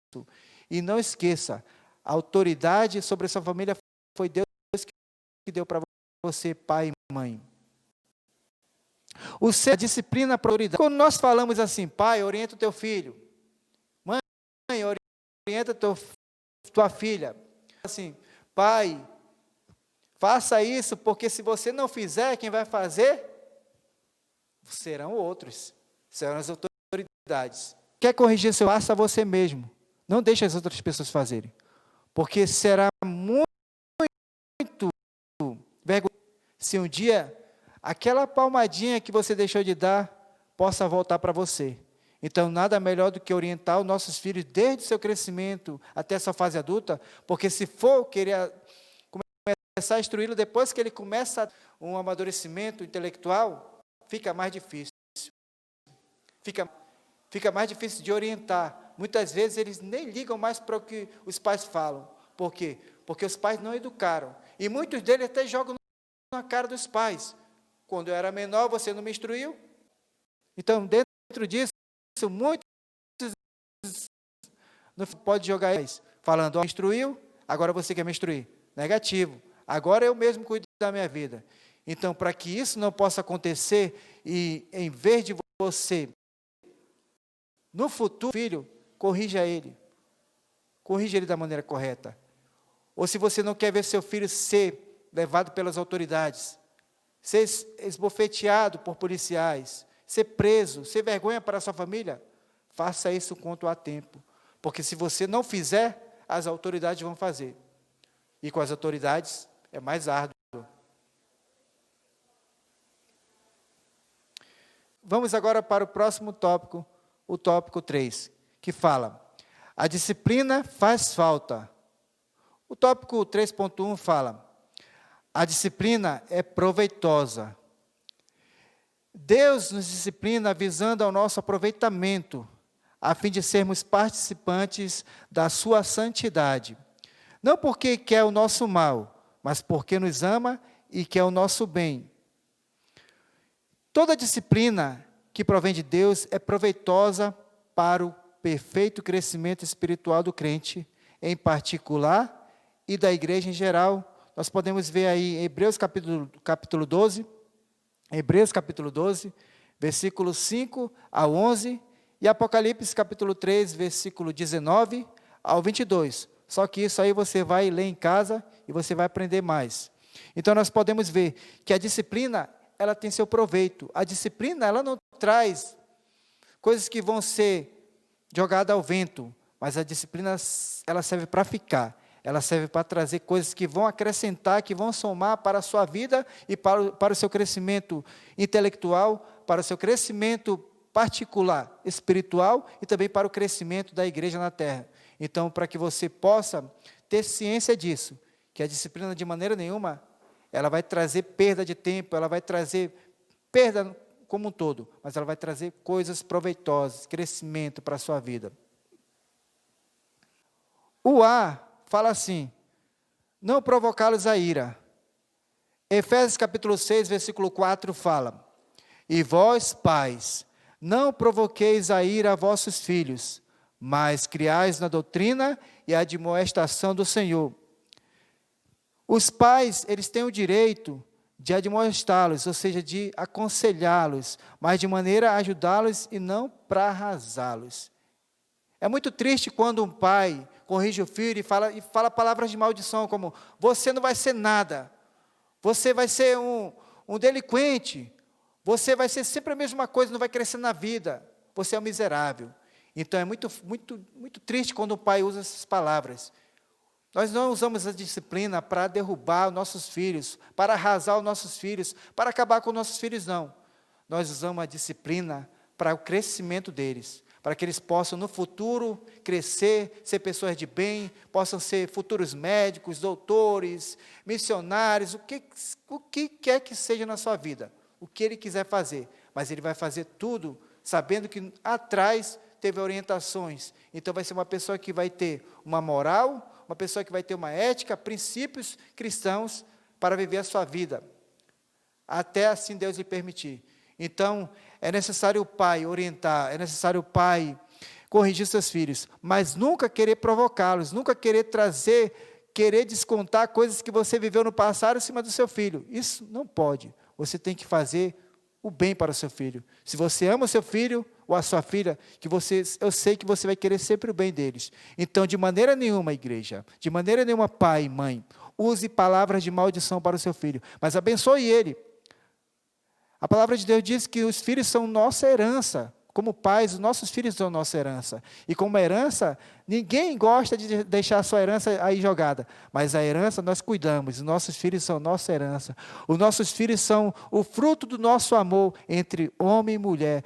E não esqueça, a autoridade sobre a sua família foi Deus que deu para você, pai e mãe. A disciplina, a autoridade. Quando nós falamos assim, pai, orienta o teu filho. Mãe, orienta tua filha. Assim, pai, faça isso, porque se você não fizer, quem vai fazer? Serão outros. Serão as autoridades. Quer corrigir seu, faça você mesmo. Não deixe as outras pessoas fazerem. Porque será muito vergonhoso se um dia aquela palmadinha que você deixou de dar possa voltar para você. Então, nada melhor do que orientar os nossos filhos desde o seu crescimento até a sua fase adulta, porque se for querer começar a instruí-lo depois que ele começa um amadurecimento intelectual, fica mais difícil. Fica mais difícil de orientar. Muitas vezes eles nem ligam mais para o que os pais falam. Por quê? Porque os pais não educaram. E muitos deles até jogam na cara dos pais. Quando eu era menor, você não me instruiu? Então, dentro disso, muitos não pode jogar isso, falando, me instruiu, agora você quer me instruir. Negativo. Agora eu mesmo cuido da minha vida. Então, para que isso não possa acontecer, e em vez de você no futuro, filho, corrija ele. Corrija ele da maneira correta. Ou se você não quer ver seu filho ser levado pelas autoridades, ser esbofeteado por policiais, ser preso, ser vergonha para a sua família, faça isso quanto há tempo. Porque se você não fizer, as autoridades vão fazer. E com as autoridades é mais árduo. Vamos agora para o próximo tópico, o tópico 3, que fala, a disciplina faz falta. O tópico 3.1 fala, a disciplina é proveitosa. Deus nos disciplina visando ao nosso aproveitamento, a fim de sermos participantes da sua santidade. Não porque quer o nosso mal, mas porque nos ama e quer o nosso bem. Toda disciplina que provém de Deus é proveitosa para o perfeito crescimento espiritual do crente em particular e da igreja em geral. Nós podemos ver aí em Hebreus capítulo 12, Hebreus capítulo 12, versículos 5 ao 11, e Apocalipse capítulo 3, versículo 19 ao 22. Só que isso aí você vai ler em casa e você vai aprender mais. Então nós podemos ver que a disciplina, ela tem seu proveito. A disciplina, ela não traz coisas que vão ser jogadas ao vento, mas a disciplina, ela serve para ficar. Ela serve para trazer coisas que vão acrescentar, que vão somar para a sua vida e para o seu crescimento intelectual, para o seu crescimento particular, espiritual e também para o crescimento da igreja na terra. Então, para que você possa ter ciência disso, que a disciplina de maneira nenhuma, ela vai trazer perda de tempo, ela vai trazer perda como um todo, mas ela vai trazer coisas proveitosas, crescimento para a sua vida. O A fala assim, não provocá-los a ira. Efésios capítulo 6, versículo 4 fala, e vós, pais, não provoqueis a ira a vossos filhos, mas criais na doutrina e admoestação do Senhor. Os pais, eles têm o direito de admoestá-los, ou seja, de aconselhá-los, mas de maneira a ajudá-los e não para arrasá-los. É muito triste quando um pai corrige o filho e fala palavras de maldição, como, você não vai ser nada, você vai ser um delinquente, você vai ser sempre a mesma coisa, não vai crescer na vida, você é um miserável. Então é muito triste quando o pai usa essas palavras. Nós não usamos a disciplina para derrubar os nossos filhos, para arrasar os nossos filhos, para acabar com os nossos filhos, não. Nós usamos a disciplina para o crescimento deles, para que eles possam no futuro crescer, ser pessoas de bem, possam ser futuros médicos, doutores, missionários, o que quer que seja na sua vida, o que ele quiser fazer, mas ele vai fazer tudo sabendo que atrás teve orientações, então vai ser uma pessoa que vai ter uma moral, uma pessoa que vai ter uma ética, princípios cristãos para viver a sua vida, até assim Deus lhe permitir. Então, é necessário o pai orientar, é necessário o pai corrigir seus filhos, mas nunca querer provocá-los, nunca querer querer descontar coisas que você viveu no passado em cima do seu filho. Isso não pode. Você tem que fazer o bem para o seu filho. Se você ama o seu filho ou a sua filha, eu sei que você vai querer sempre o bem deles. Então, de maneira nenhuma, igreja, de maneira nenhuma, pai e mãe, use palavras de maldição para o seu filho, mas abençoe ele. A palavra de Deus diz que os filhos são nossa herança. Como pais, os nossos filhos são nossa herança. E como herança, ninguém gosta de deixar a sua herança aí jogada. Mas a herança nós cuidamos. Os nossos filhos são nossa herança. Os nossos filhos são o fruto do nosso amor entre homem e mulher,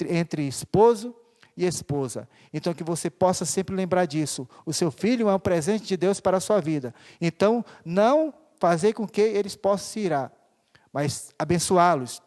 entre esposo e esposa. Então, que você possa sempre lembrar disso. O seu filho é um presente de Deus para a sua vida. Então, não fazer com que eles possam se irar, mas abençoá-los.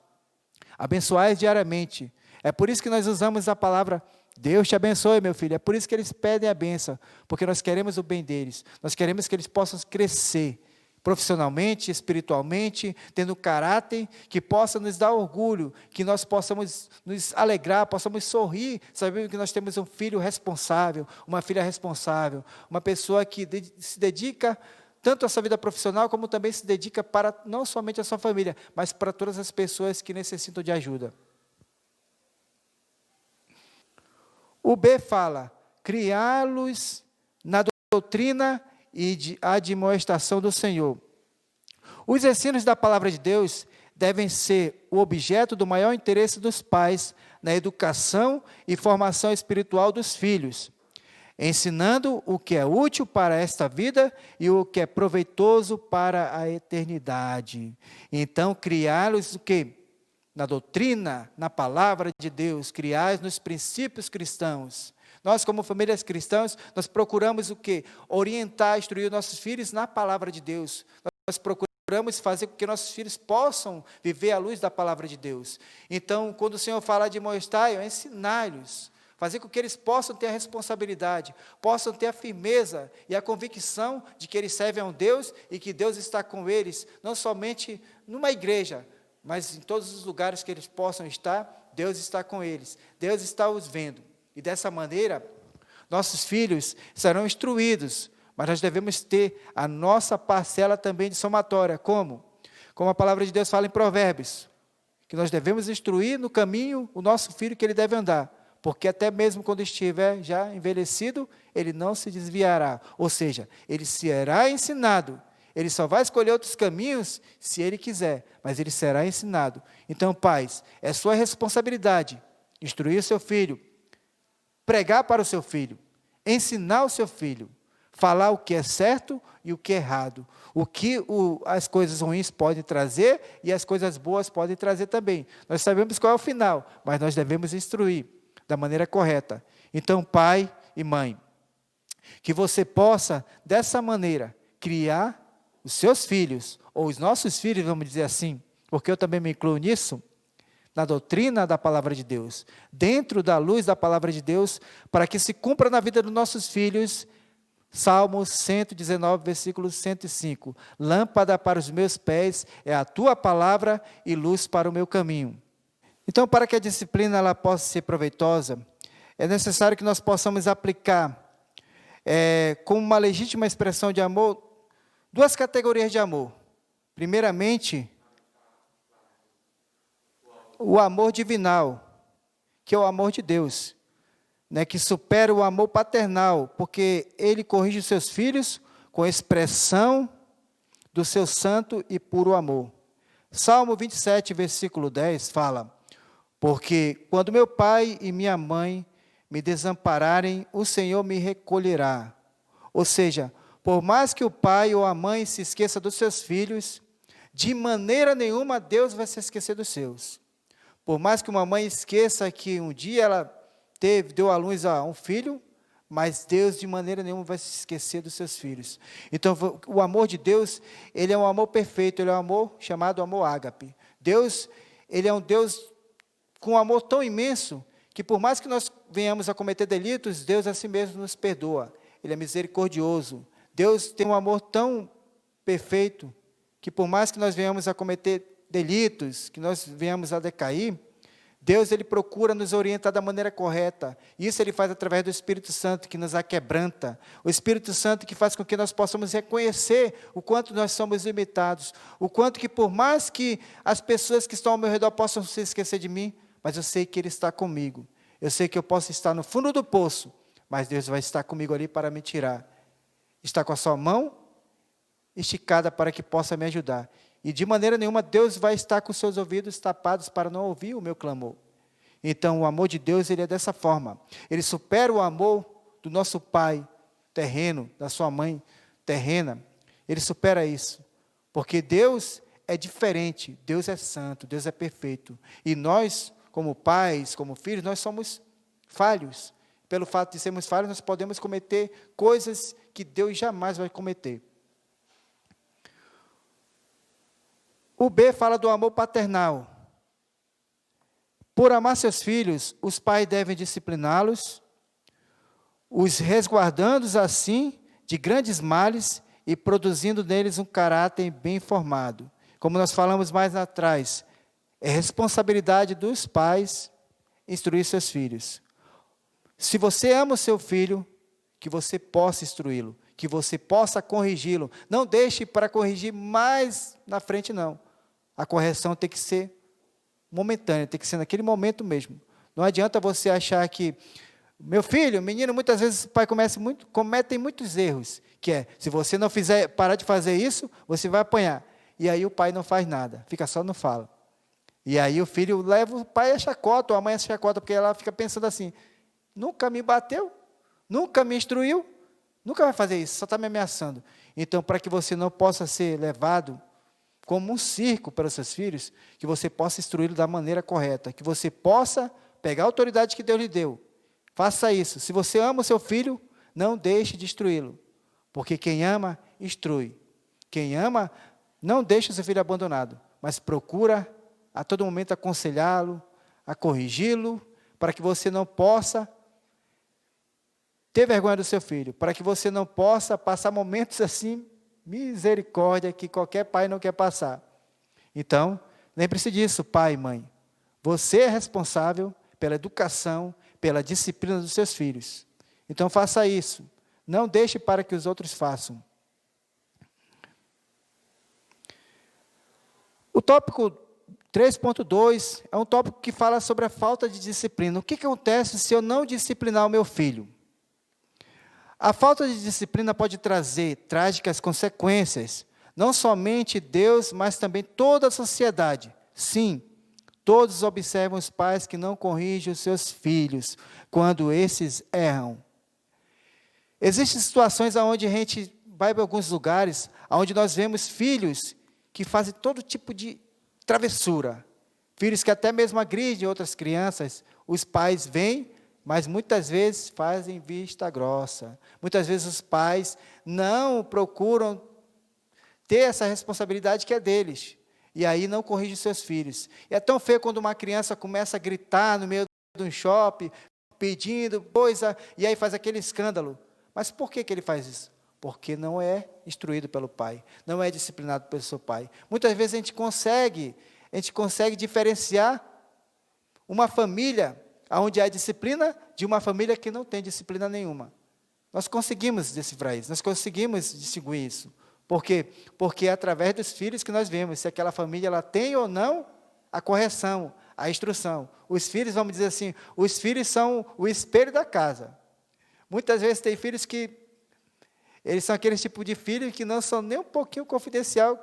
Abençoai diariamente. É por isso que nós usamos a palavra, Deus te abençoe, meu filho. É por isso que eles pedem a bênção, porque nós queremos o bem deles. Nós queremos que eles possam crescer profissionalmente, espiritualmente, tendo caráter que possa nos dar orgulho, que nós possamos nos alegrar, possamos sorrir, sabendo que nós temos um filho responsável, uma filha responsável, uma pessoa que se dedica tanto à sua vida profissional, como também se dedica para não somente a sua família, mas para todas as pessoas que necessitam de ajuda. O B fala, criá-los na doutrina e de admoestação do Senhor. Os ensinos da palavra de Deus devem ser o objeto do maior interesse dos pais na educação e formação espiritual dos filhos, ensinando o que é útil para esta vida e o que é proveitoso para a eternidade. Então, criá-los o quê? Na doutrina, na palavra de Deus, criais nos princípios cristãos. Nós, como famílias cristãs, nós procuramos o quê? Orientar, instruir nossos filhos na palavra de Deus. Nós procuramos fazer com que nossos filhos possam viver à luz da palavra de Deus. Então, quando o Senhor fala de mostrar, é ensinar-lhes, fazer com que eles possam ter a responsabilidade, possam ter a firmeza e a convicção de que eles servem a um Deus e que Deus está com eles, não somente numa igreja, mas em todos os lugares que eles possam estar, Deus está com eles, Deus está os vendo. E dessa maneira, nossos filhos serão instruídos, mas nós devemos ter a nossa parcela também de somatória. Como? Como a palavra de Deus fala em Provérbios, que nós devemos instruir no caminho o nosso filho que ele deve andar, porque até mesmo quando estiver já envelhecido, ele não se desviará, ou seja, ele será ensinado. Ele só vai escolher outros caminhos se ele quiser, mas ele será ensinado. Então, pais, é sua responsabilidade instruir o seu filho, pregar para o seu filho, ensinar o seu filho, falar o que é certo e o que é errado, o que as coisas ruins podem trazer e as coisas boas podem trazer também. Nós sabemos qual é o final, mas nós devemos instruir da maneira correta. Então, pai e mãe, que você possa, dessa maneira, criar os seus filhos, ou os nossos filhos, vamos dizer assim, porque eu também me incluo nisso, na doutrina da palavra de Deus, dentro da luz da palavra de Deus, para que se cumpra na vida dos nossos filhos, Salmos 119, versículo 105, lâmpada para os meus pés é a tua palavra e luz para o meu caminho. Então, para que a disciplina ela possa ser proveitosa, é necessário que nós possamos aplicar, como uma legítima expressão de amor, duas categorias de amor. Primeiramente, o amor divinal, que é o amor de Deus, né, que supera o amor paternal, porque ele corrige os seus filhos com a expressão do seu santo e puro amor. Salmo 27, versículo 10 fala: porque quando meu pai e minha mãe me desampararem, o Senhor me recolherá. Ou seja, por mais que o pai ou a mãe se esqueça dos seus filhos, de maneira nenhuma Deus vai se esquecer dos seus. Por mais que uma mãe esqueça que um dia ela deu à luz a um filho, mas Deus de maneira nenhuma vai se esquecer dos seus filhos. Então, o amor de Deus, ele é um amor perfeito, ele é um amor chamado amor ágape. Deus, ele é um Deus com um amor tão imenso, que por mais que nós venhamos a cometer delitos, Deus a si mesmo nos perdoa. Ele é misericordioso. Deus tem um amor tão perfeito, que por mais que nós venhamos a cometer delitos, que nós venhamos a decair, Deus ele procura nos orientar da maneira correta. Isso ele faz através do Espírito Santo, que nos aquebranta. O Espírito Santo que faz com que nós possamos reconhecer o quanto nós somos limitados, o quanto que por mais que as pessoas que estão ao meu redor possam se esquecer de mim, mas eu sei que Ele está comigo. Eu sei que eu posso estar no fundo do poço, mas Deus vai estar comigo ali para me tirar. Está com a sua mão esticada para que possa me ajudar. E de maneira nenhuma Deus vai estar com seus ouvidos tapados para não ouvir o meu clamor. Então o amor de Deus ele é dessa forma. Ele supera o amor do nosso pai terreno, da sua mãe terrena. Ele supera isso. Porque Deus é diferente, Deus é santo, Deus é perfeito. E nós, como pais, como filhos, nós somos falhos. Pelo fato de sermos falhos, nós podemos cometer coisas que Deus jamais vai cometer. O B fala do amor paternal. Por amar seus filhos, os pais devem discipliná-los, os resguardando assim de grandes males e produzindo neles um caráter bem formado. Como nós falamos mais atrás, é responsabilidade dos pais instruir seus filhos. Se você ama o seu filho, que você possa instruí-lo, que você possa corrigi-lo. Não deixe para corrigir mais na frente, não. A correção tem que ser momentânea, tem que ser naquele momento mesmo. Não adianta você achar que, meu filho, menino, muitas vezes o pai cometem muitos erros, que é, se você não parar de fazer isso, você vai apanhar. E aí o pai não faz nada, fica só no fala. E aí o filho leva o pai a chacota, ou a mãe a chacota, porque ela fica pensando assim, nunca me bateu, nunca me instruiu, nunca vai fazer isso, só está me ameaçando. Então, para que você não possa ser levado como um circo para os seus filhos, que você possa instruí-lo da maneira correta, que você possa pegar a autoridade que Deus lhe deu. Faça isso. Se você ama o seu filho, não deixe de instruí-lo, porque quem ama, instrui. Quem ama, não deixa o seu filho abandonado, mas procura a todo momento aconselhá-lo, a corrigi-lo, para que você não possa ter vergonha do seu filho, para que você não possa passar momentos assim, misericórdia, que qualquer pai não quer passar. Então, lembre-se disso, pai e mãe. Você é responsável pela educação, pela disciplina dos seus filhos. Então faça isso. Não deixe para que os outros façam. O tópico 3.2 é um tópico que fala sobre a falta de disciplina. O que acontece se eu não disciplinar o meu filho? A falta de disciplina pode trazer trágicas consequências, não somente Deus, mas também toda a sociedade. Sim, todos observam os pais que não corrigem os seus filhos quando esses erram. Existem situações onde a gente vai para alguns lugares, onde nós vemos filhos que fazem todo tipo de travessura. Filhos que até mesmo agridem outras crianças. Os pais vêm, mas muitas vezes fazem vista grossa. Muitas vezes os pais não procuram ter essa responsabilidade que é deles. E aí não corrigem seus filhos. E é tão feio quando uma criança começa a gritar no meio de um shopping, pedindo coisa, e aí faz aquele escândalo. Mas por que ele faz isso? Porque não é instruído pelo pai, não é disciplinado pelo seu pai. Muitas vezes a gente consegue diferenciar uma família onde há disciplina de uma família que não tem disciplina nenhuma. Nós conseguimos decifrar isso, nós conseguimos distinguir isso. Por quê? Porque é através dos filhos que nós vemos se aquela família ela tem ou não a correção, a instrução. Os filhos, vamos dizer assim, os filhos são o espelho da casa. Muitas vezes tem filhos que eles são aquele tipo de filho que não são nem um pouquinho confidencial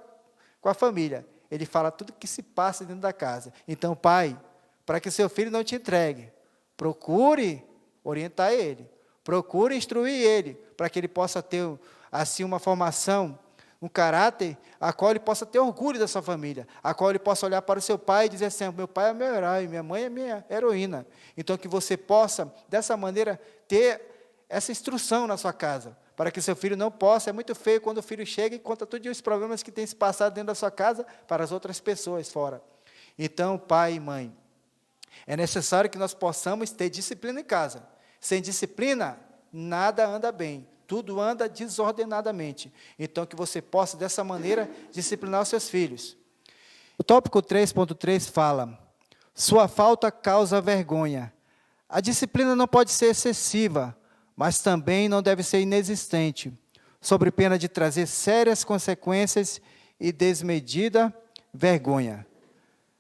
com a família. Ele fala tudo que se passa dentro da casa. Então, pai, para que seu filho não te entregue, procure orientar ele, procure instruir ele, para que ele possa ter, assim, uma formação, um caráter, a qual ele possa ter orgulho da sua família, a qual ele possa olhar para o seu pai e dizer assim, meu pai é meu herói, minha mãe é minha heroína. Então, que você possa, dessa maneira, ter essa instrução na sua casa, para que seu filho não possa. É muito feio quando o filho chega e conta todos os problemas que tem se passado dentro da sua casa para as outras pessoas fora. Então, pai e mãe, é necessário que nós possamos ter disciplina em casa. Sem disciplina, nada anda bem, tudo anda desordenadamente. Então, que você possa, dessa maneira, disciplinar os seus filhos. O tópico 3.3 fala, sua falta causa vergonha. A disciplina não pode ser excessiva, mas também não deve ser inexistente, sob pena de trazer sérias consequências e desmedida vergonha.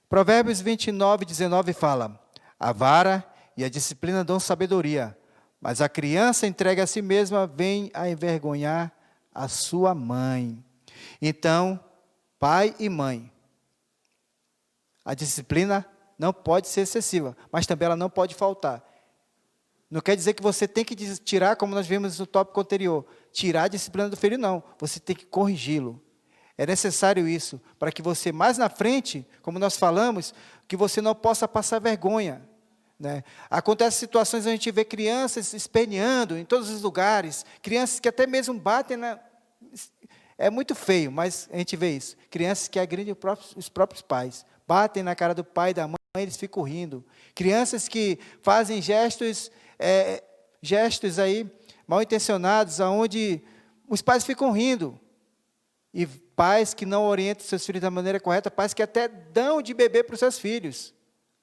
Provérbios 29:19 fala, a vara e a disciplina dão sabedoria, mas a criança entregue a si mesma vem a envergonhar a sua mãe. Então, pai e mãe, a disciplina não pode ser excessiva, mas também ela não pode faltar. Não quer dizer que você tem que tirar, como nós vimos no tópico anterior, tirar a disciplina do filho, não. Você tem que corrigi-lo. É necessário isso, para que você, mais na frente, como nós falamos, que você não possa passar vergonha. Né? Acontecem situações onde a gente vê crianças esperneando em todos os lugares, crianças que até mesmo batem É muito feio, mas a gente vê isso. Crianças que agridem os próprios pais, batem na cara do pai e da mãe, eles ficam rindo. Crianças que fazem gestos aí mal intencionados, aonde os pais ficam rindo. E pais que não orientam seus filhos da maneira correta, pais que até dão de beber para os seus filhos,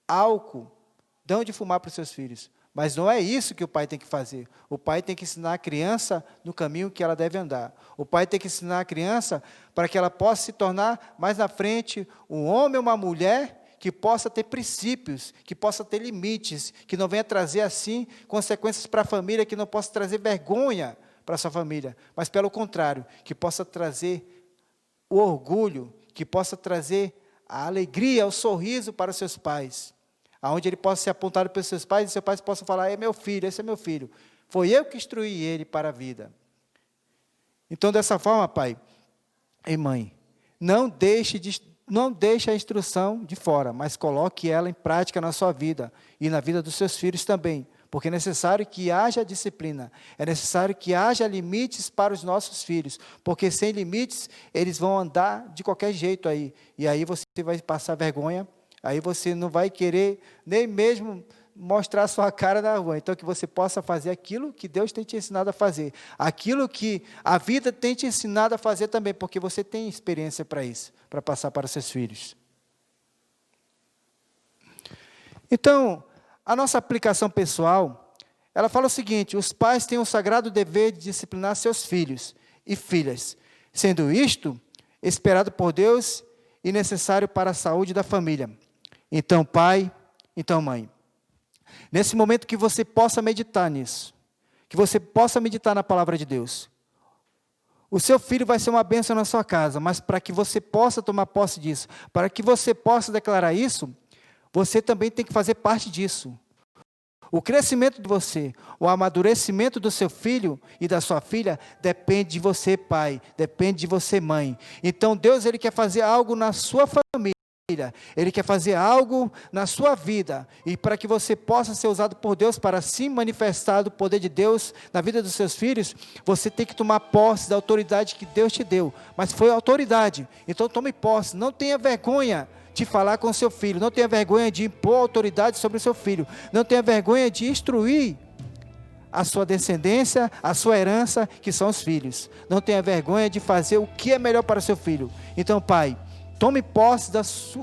álcool, dão de fumar para os seus filhos. Mas não é isso que o pai tem que fazer. O pai tem que ensinar a criança no caminho que ela deve andar. O pai tem que ensinar a criança para que ela possa se tornar, mais na frente, um homem ou uma mulher que possa ter princípios, que possa ter limites, que não venha trazer, assim, consequências para a família, que não possa trazer vergonha para a sua família, mas, pelo contrário, que possa trazer o orgulho, que possa trazer a alegria, o sorriso para os seus pais, aonde ele possa ser apontado pelos seus pais, e seus pais possam falar, é meu filho, esse é meu filho, foi eu que instruí ele para a vida. Então, dessa forma, pai e mãe, não deixe a instrução de fora, mas coloque ela em prática na sua vida e na vida dos seus filhos também, porque é necessário que haja disciplina, é necessário que haja limites para os nossos filhos, porque sem limites eles vão andar de qualquer jeito aí, e aí você vai passar vergonha, aí você não vai querer nem mesmo mostrar sua cara na rua. Então, que você possa fazer aquilo que Deus tem te ensinado a fazer, aquilo que a vida tem te ensinado a fazer também, porque você tem experiência para isso, para passar para os seus filhos. Então, a nossa aplicação pessoal ela fala o seguinte: os pais têm o sagrado dever de disciplinar seus filhos e filhas, sendo isto esperado por Deus e necessário para a saúde da família. Então, pai, então, mãe, nesse momento que você possa meditar nisso, que você possa meditar na palavra de Deus. O seu filho vai ser uma bênção na sua casa, mas para que você possa tomar posse disso, para que você possa declarar isso, você também tem que fazer parte disso. O crescimento de você, o amadurecimento do seu filho e da sua filha, depende de você, pai, depende de você, mãe. Então, Deus, Ele quer fazer algo na sua família. Ele quer fazer algo na sua vida, e para que você possa ser usado por Deus para se manifestar do poder de Deus na vida dos seus filhos, você tem que tomar posse da autoridade que Deus te deu, mas foi autoridade, então tome posse, não tenha vergonha de falar com seu filho, não tenha vergonha de impor autoridade sobre o seu filho, não tenha vergonha de instruir a sua descendência, a sua herança, que são os filhos, não tenha vergonha de fazer o que é melhor para o seu filho. Então, pai, tome posse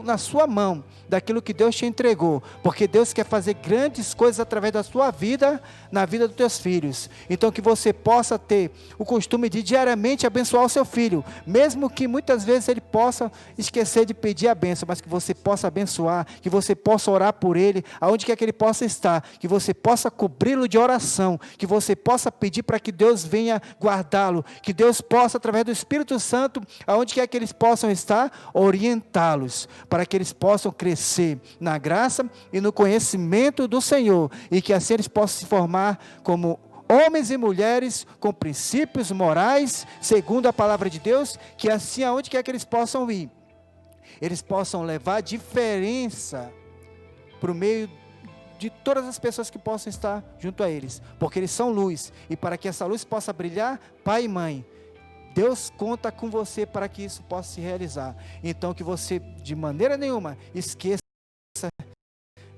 na sua mão, daquilo que Deus te entregou, porque Deus quer fazer grandes coisas através da sua vida, na vida dos teus filhos. Então, que você possa ter o costume de diariamente abençoar o seu filho, mesmo que muitas vezes ele possa esquecer de pedir a bênção, mas que você possa abençoar, que você possa orar por ele, aonde quer que ele possa estar, que você possa cobri-lo de oração, que você possa pedir para que Deus venha guardá-lo, que Deus possa, através do Espírito Santo, aonde quer que eles possam estar, orientá-los, para que eles possam crescer na graça e no conhecimento do Senhor, e que assim eles possam se formar como homens e mulheres com princípios morais, segundo a palavra de Deus, que assim aonde quer que eles possam ir, eles possam levar diferença para o meio de todas as pessoas que possam estar junto a eles, porque eles são luz, e para que essa luz possa brilhar, pai e mãe, Deus conta com você para que isso possa se realizar. Então, que você, de maneira nenhuma, esqueça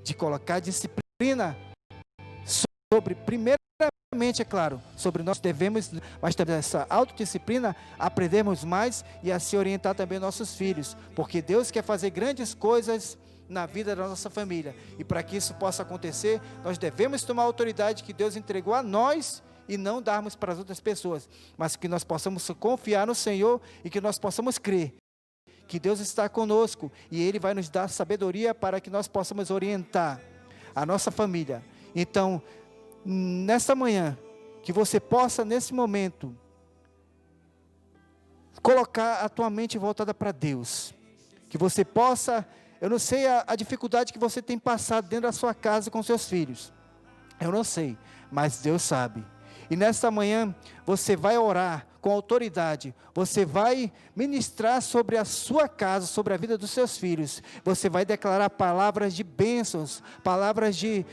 de colocar disciplina sobre, primeiramente, é claro, sobre nós devemos, mas também essa autodisciplina, aprendermos mais e assim orientar também nossos filhos, porque Deus quer fazer grandes coisas na vida da nossa família, e para que isso possa acontecer, nós devemos tomar a autoridade que Deus entregou a nós, e não darmos para as outras pessoas, mas que nós possamos confiar no Senhor, e que nós possamos crer que Deus está conosco, e Ele vai nos dar sabedoria para que nós possamos orientar a nossa família. Então, nesta manhã, que você possa, nesse momento, colocar a tua mente voltada para Deus, que você possa, eu não sei a dificuldade que você tem passado dentro da sua casa com seus filhos, eu não sei, mas Deus sabe. E nesta manhã, você vai orar com autoridade, você vai ministrar sobre a sua casa, sobre a vida dos seus filhos, você vai declarar palavras de bênçãos, palavras de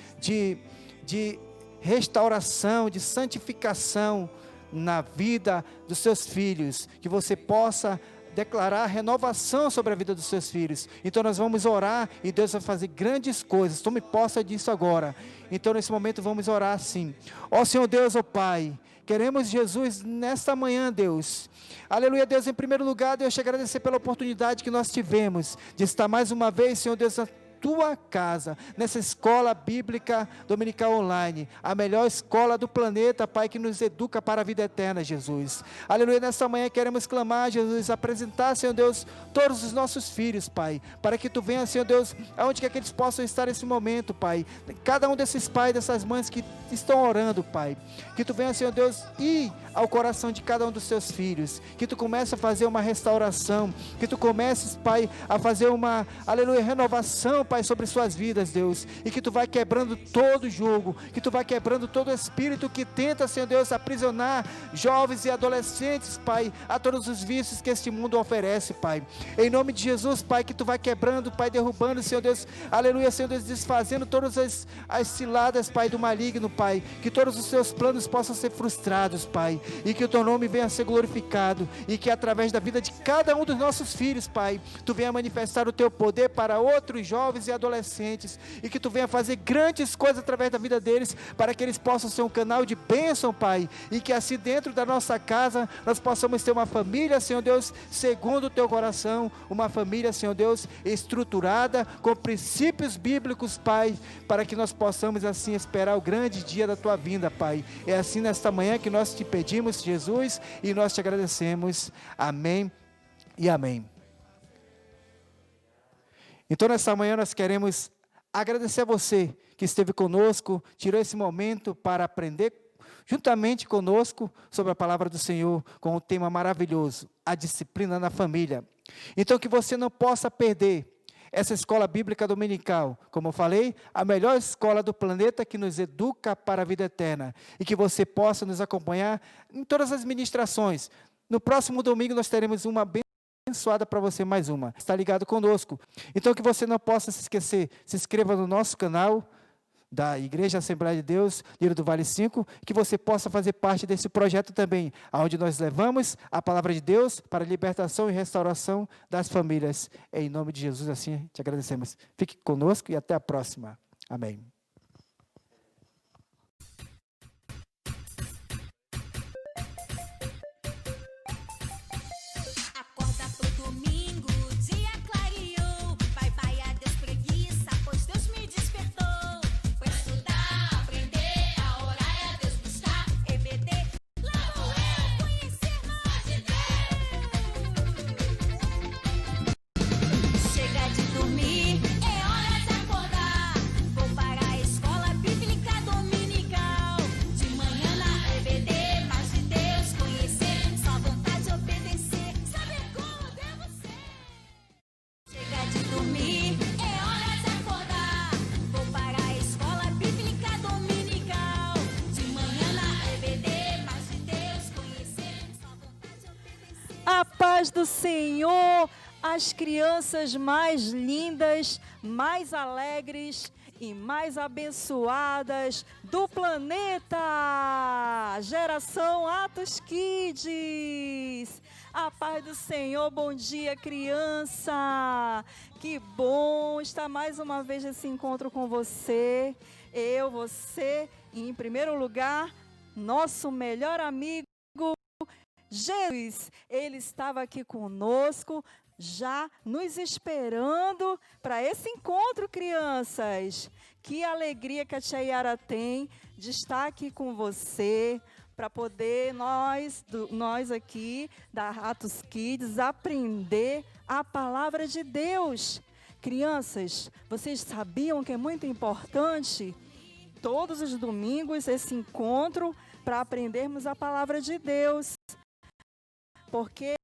restauração, de santificação na vida dos seus filhos, que você possa declarar renovação sobre a vida dos seus filhos. Então nós vamos orar e Deus vai fazer grandes coisas, tome posse disso agora. Então nesse momento vamos orar assim: ó Senhor Deus, ó Pai, queremos Jesus nesta manhã, Deus, aleluia. Deus, em primeiro lugar, Deus, te agradecer pela oportunidade que nós tivemos de estar mais uma vez, Senhor Deus, na tua casa, nessa escola bíblica dominical online, a melhor escola do planeta, Pai, que nos educa para a vida eterna, Jesus, aleluia. Nessa manhã queremos clamar, Jesus, apresentar, Senhor Deus, todos os nossos filhos, Pai, para que tu venha, Senhor Deus, aonde quer que eles possam estar nesse momento, Pai, cada um desses pais, dessas mães que estão orando, Pai, que tu venha, Senhor Deus, ir ao coração de cada um dos seus filhos, que tu comece a fazer uma restauração, que tu comeces, Pai, a fazer uma, aleluia, renovação, Pai, sobre suas vidas, Deus, e que tu vai quebrando todo jugo, que tu vai quebrando todo espírito que tenta, Senhor Deus, aprisionar jovens e adolescentes, Pai, a todos os vícios que este mundo oferece, Pai, em nome de Jesus, Pai, que tu vai quebrando, Pai, derrubando, Senhor Deus, aleluia, Senhor Deus, desfazendo todas as ciladas, Pai, do maligno, Pai, que todos os seus planos possam ser frustrados, Pai, e que o teu nome venha a ser glorificado, e que através da vida de cada um dos nossos filhos, Pai, tu venha manifestar o teu poder para outros jovens jovens e adolescentes, e que Tu venha fazer grandes coisas através da vida deles, para que eles possam ser um canal de bênção, Pai, e que assim dentro da nossa casa, nós possamos ter uma família, Senhor Deus, segundo o Teu coração, uma família, Senhor Deus, estruturada, com princípios bíblicos, Pai, para que nós possamos assim esperar o grande dia da Tua vinda, Pai. É assim nesta manhã que nós Te pedimos, Jesus, e nós Te agradecemos. Amém e amém. Então, nesta manhã, nós queremos agradecer a você que esteve conosco, tirou esse momento para aprender juntamente conosco sobre a palavra do Senhor, com um tema maravilhoso, a disciplina na família. Então, que você não possa perder essa escola bíblica dominical, como eu falei, a melhor escola do planeta que nos educa para a vida eterna, e que você possa nos acompanhar em todas as ministrações. No próximo domingo nós teremos uma abençoada para você, mais uma. Está ligado conosco. Então que você não possa se esquecer, se inscreva no nosso canal da Igreja Assembleia de Deus, Lírio do Vale 5, que você possa fazer parte desse projeto também, onde nós levamos a palavra de Deus para a libertação e restauração das famílias. Em nome de Jesus, assim te agradecemos. Fique conosco e até a próxima. Amém. Acorda pro domingo, dia clareou. Vai, vai, adeus preguiça, pois Deus me despertou. Foi estudar, aprender, a orar e a Deus buscar. EBD, lá vou eu conhecer mais de Deus. Chega de dormir, é hora de acordar. Vou para a escola bíblica dominical. De manhã na EBD, mais de Deus conhecer. Só vontade de obedecer, saber como devo ser. Chega de dormir, é hora de acordar. Vou para a escola bíblica dominical. De manhã na EBD, mais de Deus conhecer. Só vontade de obedecer. A paz do Senhor, as crianças mais lindas, mais alegres e mais abençoadas do planeta. Geração Atos Kids. A paz do Senhor, bom dia, criança. Que bom estar mais uma vez nesse encontro com você. Você e, em primeiro lugar, nosso melhor amigo, Jesus. Ele estava aqui conosco, já nos esperando para esse encontro, crianças. Que alegria que a tia Yara tem de estar aqui com você, para poder nós aqui da Atos Kids aprender a palavra de Deus. Crianças, vocês sabiam que é muito importante todos os domingos esse encontro para aprendermos a palavra de Deus? Porque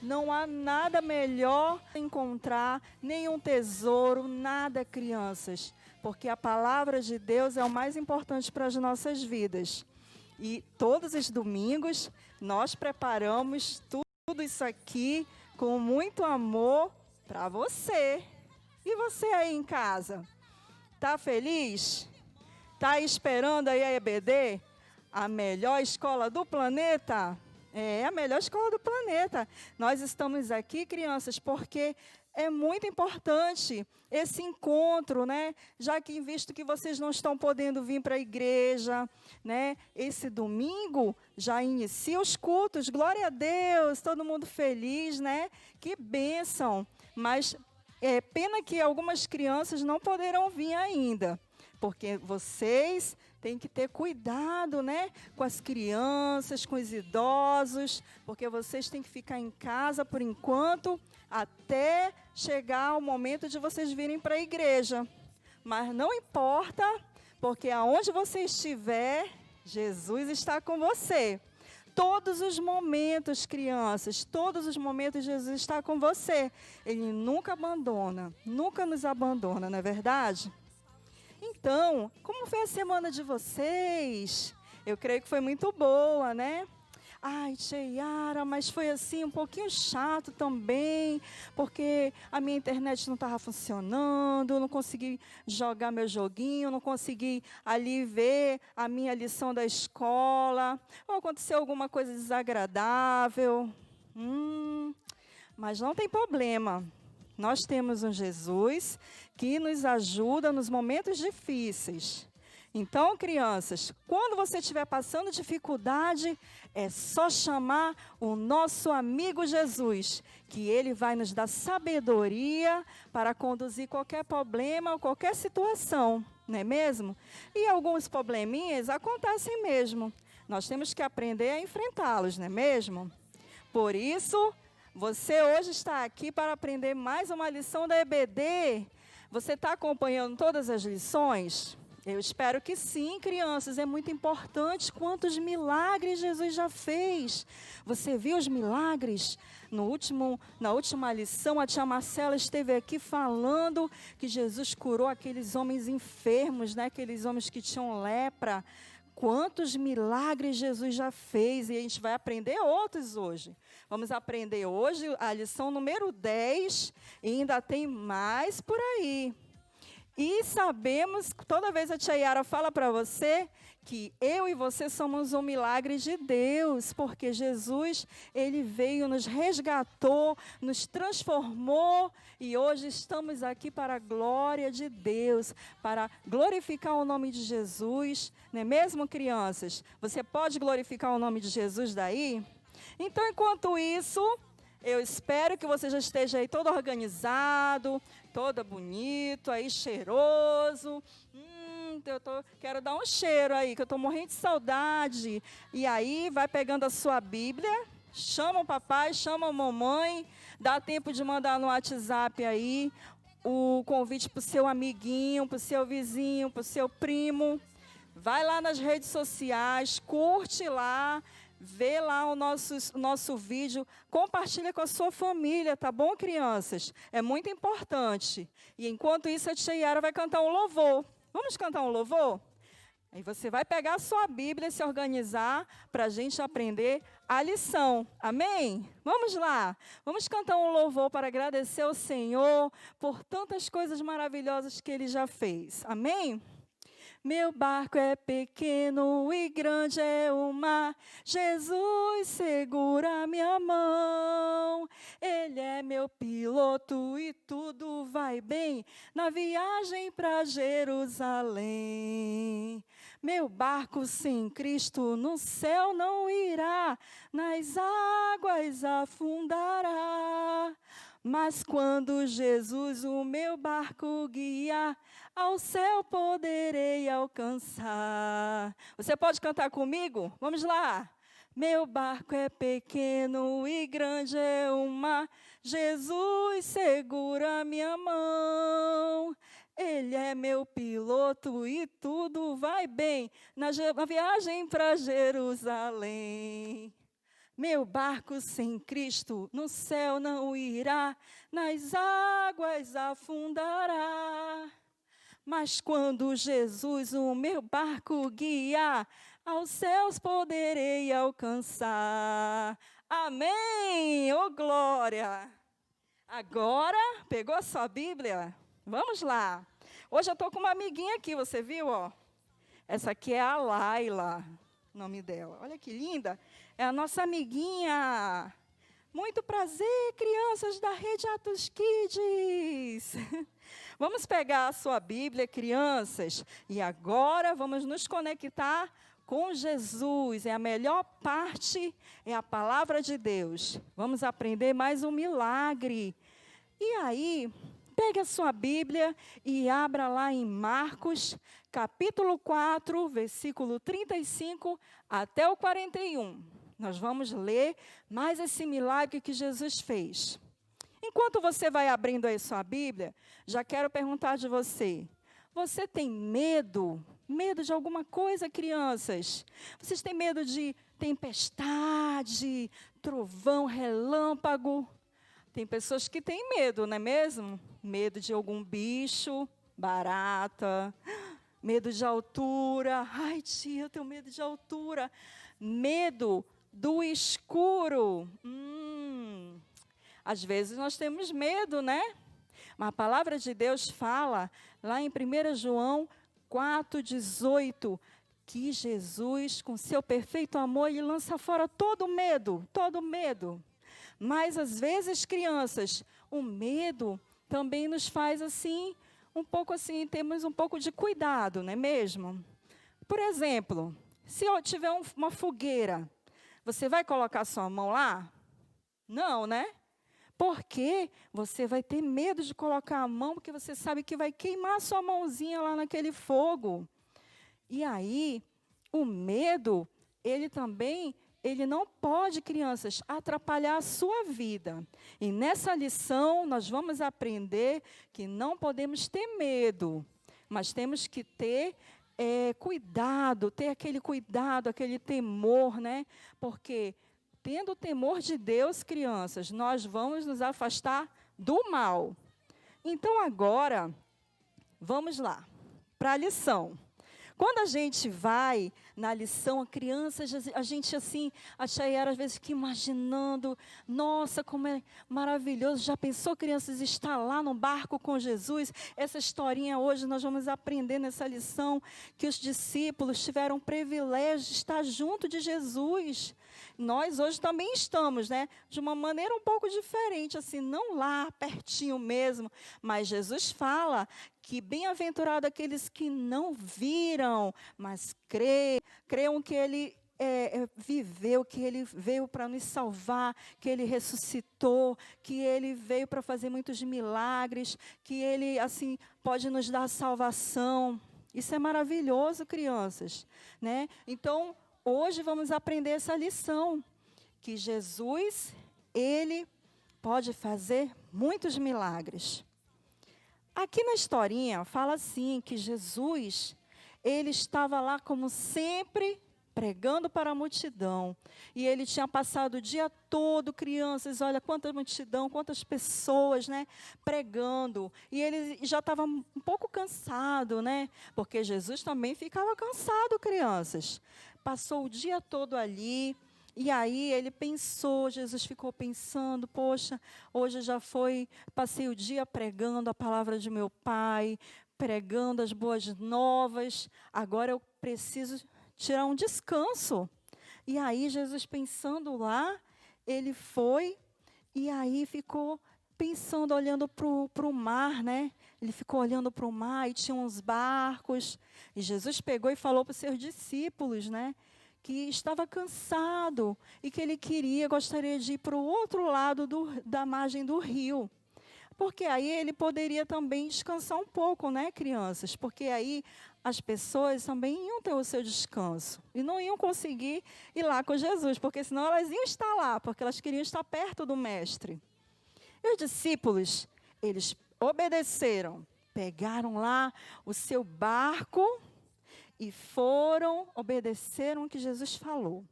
não há nada melhor encontrar, nenhum tesouro, nada, crianças. Porque a palavra de Deus é o mais importante para as nossas vidas. E todos os domingos nós preparamos tudo isso aqui com muito amor para você. E você aí em casa? Tá feliz? Tá esperando aí a EBD? A melhor escola do planeta? É a melhor escola do planeta. Nós estamos aqui, crianças, porque é muito importante esse encontro, né? Já que, visto que vocês não estão podendo vir para a igreja, né? Esse domingo já inicia os cultos. Glória a Deus, todo mundo feliz, né? Que bênção. Mas é pena que algumas crianças não poderão vir ainda, porque vocês têm que ter cuidado, né, com as crianças, com os idosos, porque vocês têm que ficar em casa por enquanto, até chegar o momento de vocês virem para a igreja. Mas não importa, porque aonde você estiver, Jesus está com você. Todos os momentos, crianças, todos os momentos Jesus está com você. Ele nunca abandona, nunca nos abandona, não é verdade? Então, como foi a semana de vocês? Eu creio que foi muito boa, né? Ai, tia Yara, mas foi assim um pouquinho chato também, porque a minha internet não estava funcionando, eu não consegui jogar meu joguinho, não consegui ali ver a minha lição da escola, ou aconteceu alguma coisa desagradável. Mas não tem problema. Nós temos um Jesus que nos ajuda nos momentos difíceis. Então, crianças, quando você estiver passando dificuldade, é só chamar o nosso amigo Jesus, que ele vai nos dar sabedoria para conduzir qualquer problema ou qualquer situação, não é mesmo? E alguns probleminhas acontecem mesmo. Nós temos que aprender a enfrentá-los, não é mesmo? Por isso, você hoje está aqui para aprender mais uma lição da EBD. Você está acompanhando todas as lições? Eu espero que sim, crianças. É muito importante quantos milagres Jesus já fez. Você viu os milagres? Na última lição, a tia Marcela esteve aqui falando que Jesus curou aqueles homens enfermos, né? Aqueles homens que tinham lepra. Quantos milagres Jesus já fez, e a gente vai aprender outros hoje. Vamos aprender hoje a lição número 10, e ainda tem mais por aí. E sabemos, toda vez a tia Yara fala para você, que eu e você somos um milagre de Deus, porque Jesus, ele veio, nos resgatou, nos transformou, e hoje estamos aqui para a glória de Deus, para glorificar o nome de Jesus, não é mesmo, crianças? Você pode glorificar o nome de Jesus daí? Então, enquanto isso, eu espero que você já esteja aí todo organizado, todo bonito, aí cheiroso. Quero dar um cheiro aí, que eu estou morrendo de saudade. E aí, vai pegando a sua Bíblia, chama o papai, chama a mamãe, dá tempo de mandar no WhatsApp aí o convite para o seu amiguinho, para o seu vizinho, para o seu primo. Vai lá nas redes sociais, curte lá, vê lá o nosso vídeo, compartilha com a sua família, tá bom, crianças? É muito importante. E enquanto isso, a tia Yara vai cantar um louvor. Vamos cantar um louvor? Aí você vai pegar a sua Bíblia e se organizar para a gente aprender a lição. Amém? Vamos lá. Vamos cantar um louvor para agradecer ao Senhor por tantas coisas maravilhosas que Ele já fez. Amém? Meu barco é pequeno e grande é o mar. Jesus segura minha mão. Ele é meu piloto e tudo vai bem na viagem para Jerusalém. Meu barco sem Cristo no céu não irá, nas águas afundará. Mas quando Jesus o meu barco guiar, ao céu poderei alcançar. Você pode cantar comigo? Vamos lá. Meu barco é pequeno e grande é o mar. Jesus segura minha mão. Ele é meu piloto e tudo vai bem na viagem para Jerusalém. Meu barco sem Cristo no céu não irá, nas águas afundará. Mas quando Jesus o meu barco guiar, aos céus poderei alcançar. Amém! Ô glória! Agora, pegou a sua Bíblia? Vamos lá. Hoje eu estou com uma amiguinha aqui, você viu? Ó? Essa aqui é a Laila, o nome dela. Olha que linda. É a nossa amiguinha. Muito prazer, crianças da Rede Atos Kids. Vamos pegar a sua Bíblia, crianças, e agora vamos nos conectar com Jesus. É a melhor parte, é a palavra de Deus. Vamos aprender mais um milagre. E aí, pegue a sua Bíblia e abra lá em Marcos, capítulo 4, versículo 35 até o 41. Nós vamos ler mais esse milagre que Jesus fez. Enquanto você vai abrindo aí sua Bíblia, já quero perguntar de você. Você tem medo? Medo de alguma coisa, crianças? Vocês têm medo de tempestade, trovão, relâmpago? Tem pessoas que têm medo, não é mesmo? Medo de algum bicho, barata, medo de altura. Ai, tia, eu tenho medo de altura. Medo do escuro. Às vezes nós temos medo, né? Mas a palavra de Deus fala, lá em 1 João 4,18, que Jesus, com seu perfeito amor, ele lança fora todo medo, todo medo. Mas, às vezes, crianças, o medo também nos faz assim, um pouco assim, temos um pouco de cuidado, não é mesmo? Por exemplo, se eu tiver uma fogueira, você vai colocar sua mão lá? Não, né? Porque você vai ter medo de colocar a mão, porque você sabe que vai queimar sua mãozinha lá naquele fogo. E aí, o medo, ele não pode, crianças, atrapalhar a sua vida. E nessa lição, nós vamos aprender que não podemos ter medo, mas temos que ter cuidado, ter aquele cuidado, aquele temor, né? Porque tendo o temor de Deus, crianças, nós vamos nos afastar do mal. Então, agora, vamos lá, para a lição. Quando a gente vai na lição, a criança, a gente assim, a Chayara às vezes fica imaginando, nossa, como é maravilhoso. Já pensou, crianças, estar lá no barco com Jesus? Essa historinha hoje nós vamos aprender nessa lição que os discípulos tiveram o privilégio de estar junto de Jesus. Nós hoje também estamos, né? De uma maneira um pouco diferente, assim, não lá, pertinho mesmo, mas Jesus fala que bem-aventurado aqueles que não viram, mas creram que Ele viveu, que Ele veio para nos salvar, que Ele ressuscitou, que Ele veio para fazer muitos milagres, que Ele, assim, pode nos dar salvação. Isso é maravilhoso, crianças, né? Então, hoje vamos aprender essa lição, que Jesus, Ele pode fazer muitos milagres. Aqui na historinha fala assim, que Jesus, ele estava lá como sempre, pregando para a multidão. E ele tinha passado o dia todo, crianças, olha quanta multidão, quantas pessoas, né, pregando. E ele já estava um pouco cansado, né, porque Jesus também ficava cansado, crianças. Passou o dia todo ali. E aí ele pensou, Jesus ficou pensando, poxa, hoje passei o dia pregando a palavra de meu Pai, pregando as boas novas, agora eu preciso tirar um descanso. E aí Jesus pensando lá, ele foi e aí ficou pensando, olhando para o mar, né? Ele ficou olhando para o mar e tinha uns barcos. E Jesus pegou e falou para os seus discípulos, né? Que estava cansado e que ele gostaria de ir para o outro lado da margem do rio. Porque aí ele poderia também descansar um pouco, né, crianças? Porque aí as pessoas também iam ter o seu descanso e não iam conseguir ir lá com Jesus, porque senão elas iam estar lá, porque elas queriam estar perto do Mestre. E os discípulos, eles obedeceram, pegaram lá o seu barco e obedeceram o que Jesus falou.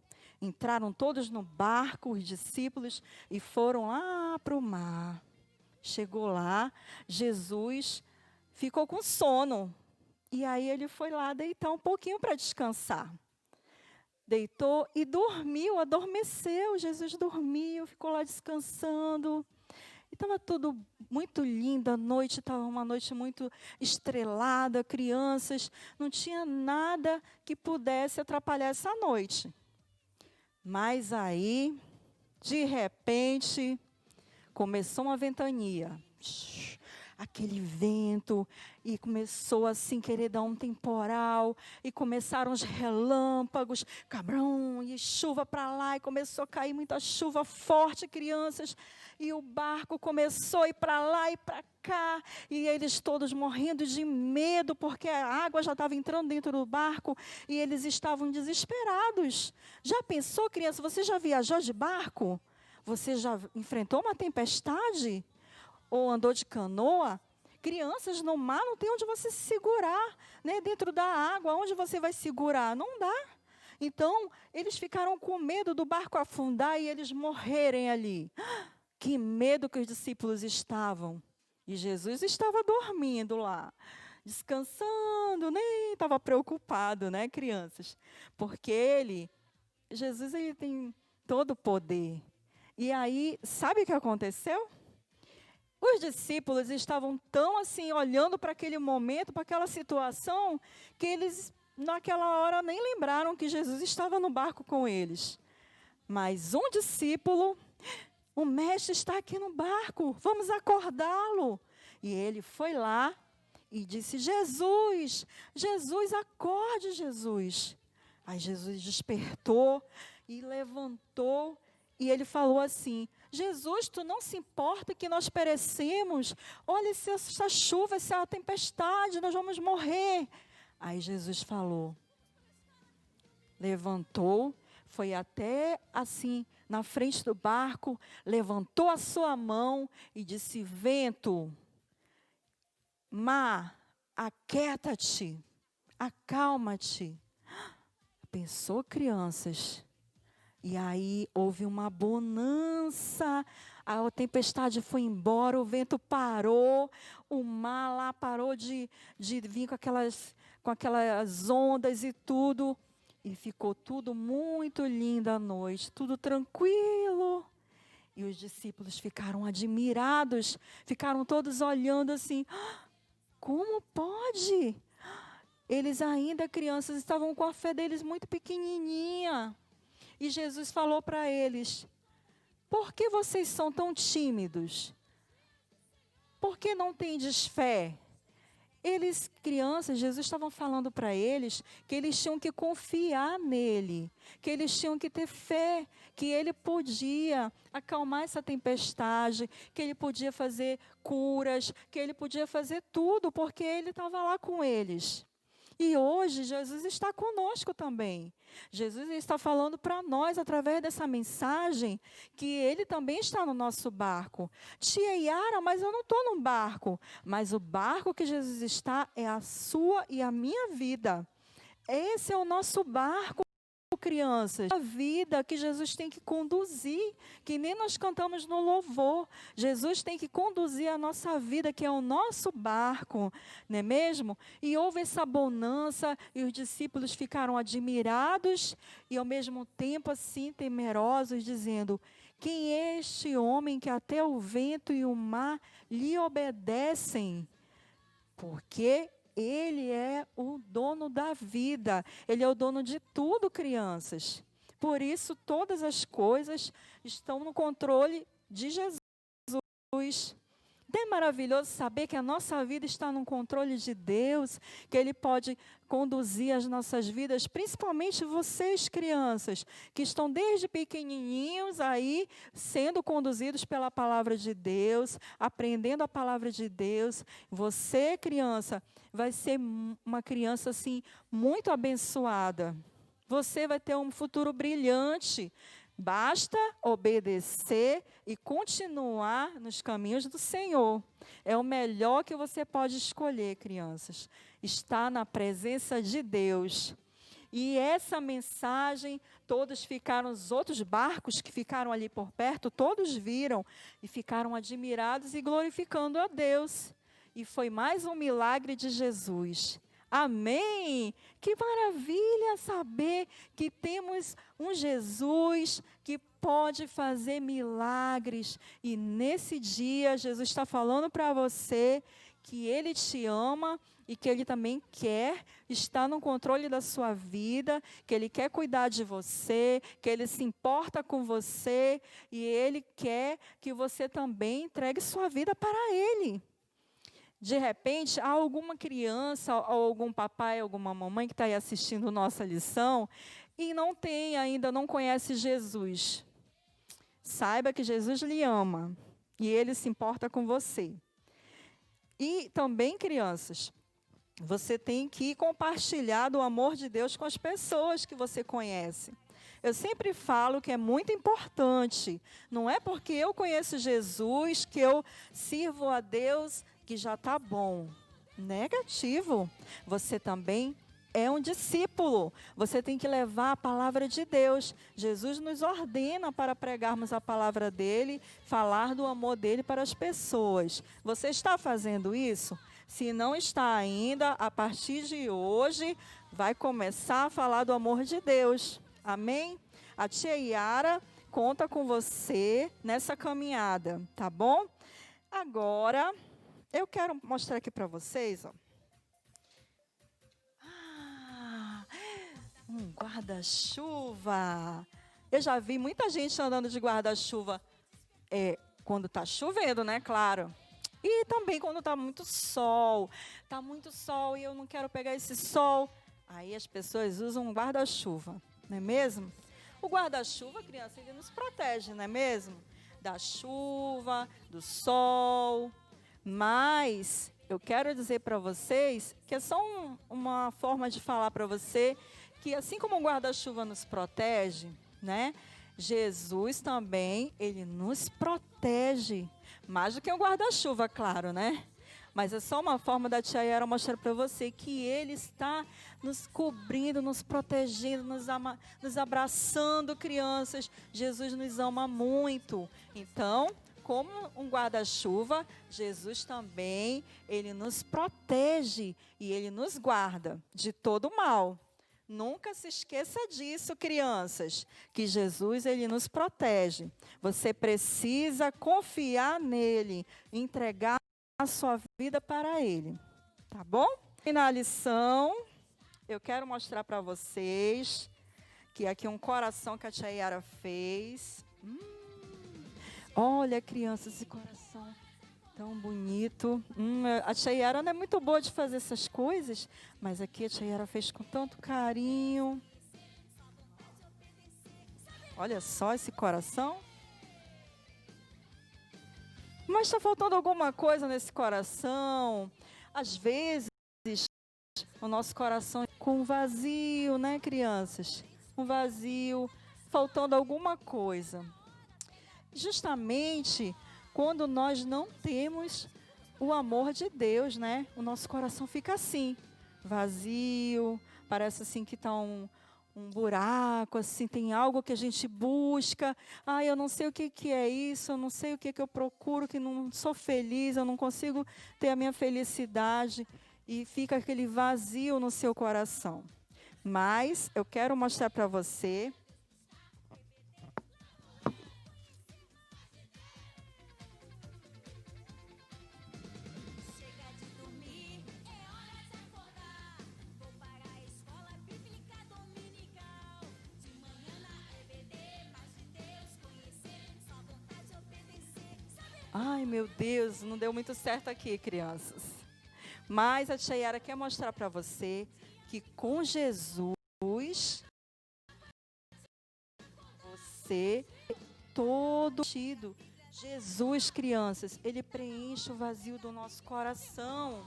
Entraram todos no barco, os discípulos, e foram lá para o mar. Chegou lá, Jesus ficou com sono. E aí ele foi lá deitar um pouquinho para descansar. Deitou e dormiu, adormeceu. Jesus dormiu, ficou lá descansando. E estava tudo muito lindo, a noite estava uma noite muito estrelada, crianças, não tinha nada que pudesse atrapalhar essa noite. Mas aí, de repente, começou uma ventania. Aquele vento, e começou assim, querer dar um temporal, e começaram os relâmpagos, cabrão, e chuva para lá, e começou a cair muita chuva forte, crianças, e o barco começou a ir para lá e para cá, e eles todos morrendo de medo, porque a água já estava entrando dentro do barco, e eles estavam desesperados. Já pensou, criança, você já viajou de barco? Você já enfrentou uma tempestade? Ou andou de canoa? Crianças, no mar não tem onde você se segurar, né? Dentro da água, onde você vai segurar? Não dá. Então, eles ficaram com medo do barco afundar e eles morrerem ali. Que medo que os discípulos estavam. E Jesus estava dormindo lá, descansando, nem estava preocupado, né, crianças? Porque Jesus, ele tem todo o poder. E aí, sabe o que aconteceu? Os discípulos estavam tão assim, olhando para aquele momento, para aquela situação, que eles, naquela hora, nem lembraram que Jesus estava no barco com eles. Mas um discípulo o mestre está aqui no barco, vamos acordá-lo. E ele foi lá e disse: Jesus, Jesus, acorde, Jesus. Aí Jesus despertou e levantou e ele falou assim: Jesus, tu não se importa que nós perecemos? Olha essa chuva, essa tempestade, nós vamos morrer. Aí Jesus falou, levantou, foi até assim, na frente do barco, levantou a sua mão e disse: vento, mar, aquieta-te, acalma-te. Pensou, crianças? E aí houve uma bonança, a tempestade foi embora, o vento parou, o mar lá parou de vir com aquelas ondas e tudo. E ficou tudo muito lindo à noite, tudo tranquilo. E os discípulos ficaram admirados, ficaram todos olhando assim: como pode? Eles ainda, crianças, estavam com a fé deles muito pequenininha. E Jesus falou para eles: por que vocês são tão tímidos? Por que não tendes fé? Eles, crianças, Jesus estava falando para eles que eles tinham que confiar nele, que eles tinham que ter fé, que ele podia acalmar essa tempestade, que ele podia fazer curas, que ele podia fazer tudo, porque ele estava lá com eles. E hoje Jesus está conosco também. Jesus está falando para nós, através dessa mensagem, que ele também está no nosso barco. Tia Yara, mas eu não estou num barco. Mas o barco que Jesus está é a sua e a minha vida. Esse é o nosso barco, crianças. A vida que Jesus tem que conduzir, que nem nós cantamos no louvor. Jesus tem que conduzir a nossa vida, que é o nosso barco, não é mesmo? E houve essa bonança e os discípulos ficaram admirados e ao mesmo tempo assim temerosos, dizendo: quem é este homem que até o vento e o mar lhe obedecem? Porque ele é o dono da vida. Ele é o dono de tudo, crianças. Por isso, todas as coisas estão no controle de Jesus. Não é maravilhoso saber que a nossa vida está no controle de Deus, que Ele pode conduzir as nossas vidas, principalmente vocês, crianças, que estão desde pequenininhos aí, sendo conduzidos pela palavra de Deus, aprendendo a palavra de Deus. Você, criança, vai ser uma criança, assim, muito abençoada. Você vai ter um futuro brilhante. Basta obedecer e continuar nos caminhos do Senhor. É o melhor que você pode escolher, crianças. Estar na presença de Deus. E essa mensagem, todos ficaram, os outros barcos que ficaram ali por perto, todos viram e ficaram admirados e glorificando a Deus. E foi mais um milagre de Jesus. Amém! Que maravilha saber que temos um Jesus que pode fazer milagres. E nesse dia, Jesus está falando para você que Ele te ama e que Ele também quer estar no controle da sua vida, que Ele quer cuidar de você, que Ele se importa com você e Ele quer que você também entregue sua vida para Ele. De repente, há alguma criança, ou algum papai, alguma mamãe que está aí assistindo nossa lição e não conhece Jesus. Saiba que Jesus lhe ama e Ele se importa com você. E também, crianças, você tem que compartilhar do amor de Deus com as pessoas que você conhece. Eu sempre falo que é muito importante. Não é porque eu conheço Jesus que eu sirvo a Deus que já está bom. Negativo. Você também é um discípulo. Você tem que levar a palavra de Deus. Jesus nos ordena para pregarmos a palavra dele, falar do amor dele para as pessoas. Você está fazendo isso? Se não está ainda, a partir de hoje, vai começar a falar do amor de Deus. Amém? A tia Yara conta com você nessa caminhada, tá bom? Agora, eu quero mostrar aqui para vocês, ó. Um guarda-chuva. Eu já vi muita gente andando de guarda-chuva. quando está chovendo, né? Claro. E também quando está muito sol. Está muito sol e eu não quero pegar esse sol. Aí as pessoas usam um guarda-chuva, não é mesmo? O guarda-chuva, criança, ele nos protege, não é mesmo? Da chuva, do sol. Mas eu quero dizer para vocês que é só uma forma de falar para você que assim como o guarda-chuva nos protege, né? Jesus também, ele nos protege. Mais do que um guarda-chuva, claro, né? Mas é só uma forma da tia Yara mostrar para você que ele está nos cobrindo, nos protegendo, nos abraçando, crianças. Jesus nos ama muito. Então, como um guarda-chuva, Jesus também, ele nos protege e ele nos guarda de todo mal. Nunca se esqueça disso, crianças, que Jesus, ele nos protege. Você precisa confiar nele, entregar a sua vida para ele, tá bom? E na lição, eu quero mostrar para vocês que aqui um coração que a tia Yara fez. Olha, crianças, esse coração tão bonito. A tia Yara não é muito boa de fazer essas coisas, mas aqui a tia Yara fez com tanto carinho. Olha só esse coração. Mas está faltando alguma coisa nesse coração. Às vezes, o nosso coração é com um vazio, né, crianças? Um vazio, faltando alguma coisa. Justamente quando nós não temos o amor de Deus, né? O nosso coração fica assim, vazio, parece assim que está um buraco, assim, tem algo que a gente busca. Eu não sei o que é isso, eu não sei o que eu procuro, que não sou feliz, eu não consigo ter a minha felicidade. E fica aquele vazio no seu coração. Mas eu quero mostrar para você. Ai, meu Deus, não deu muito certo aqui, crianças. Mas a tia Yara quer mostrar para você que com Jesus, você todo sentido. Jesus, crianças, ele preenche o vazio do nosso coração.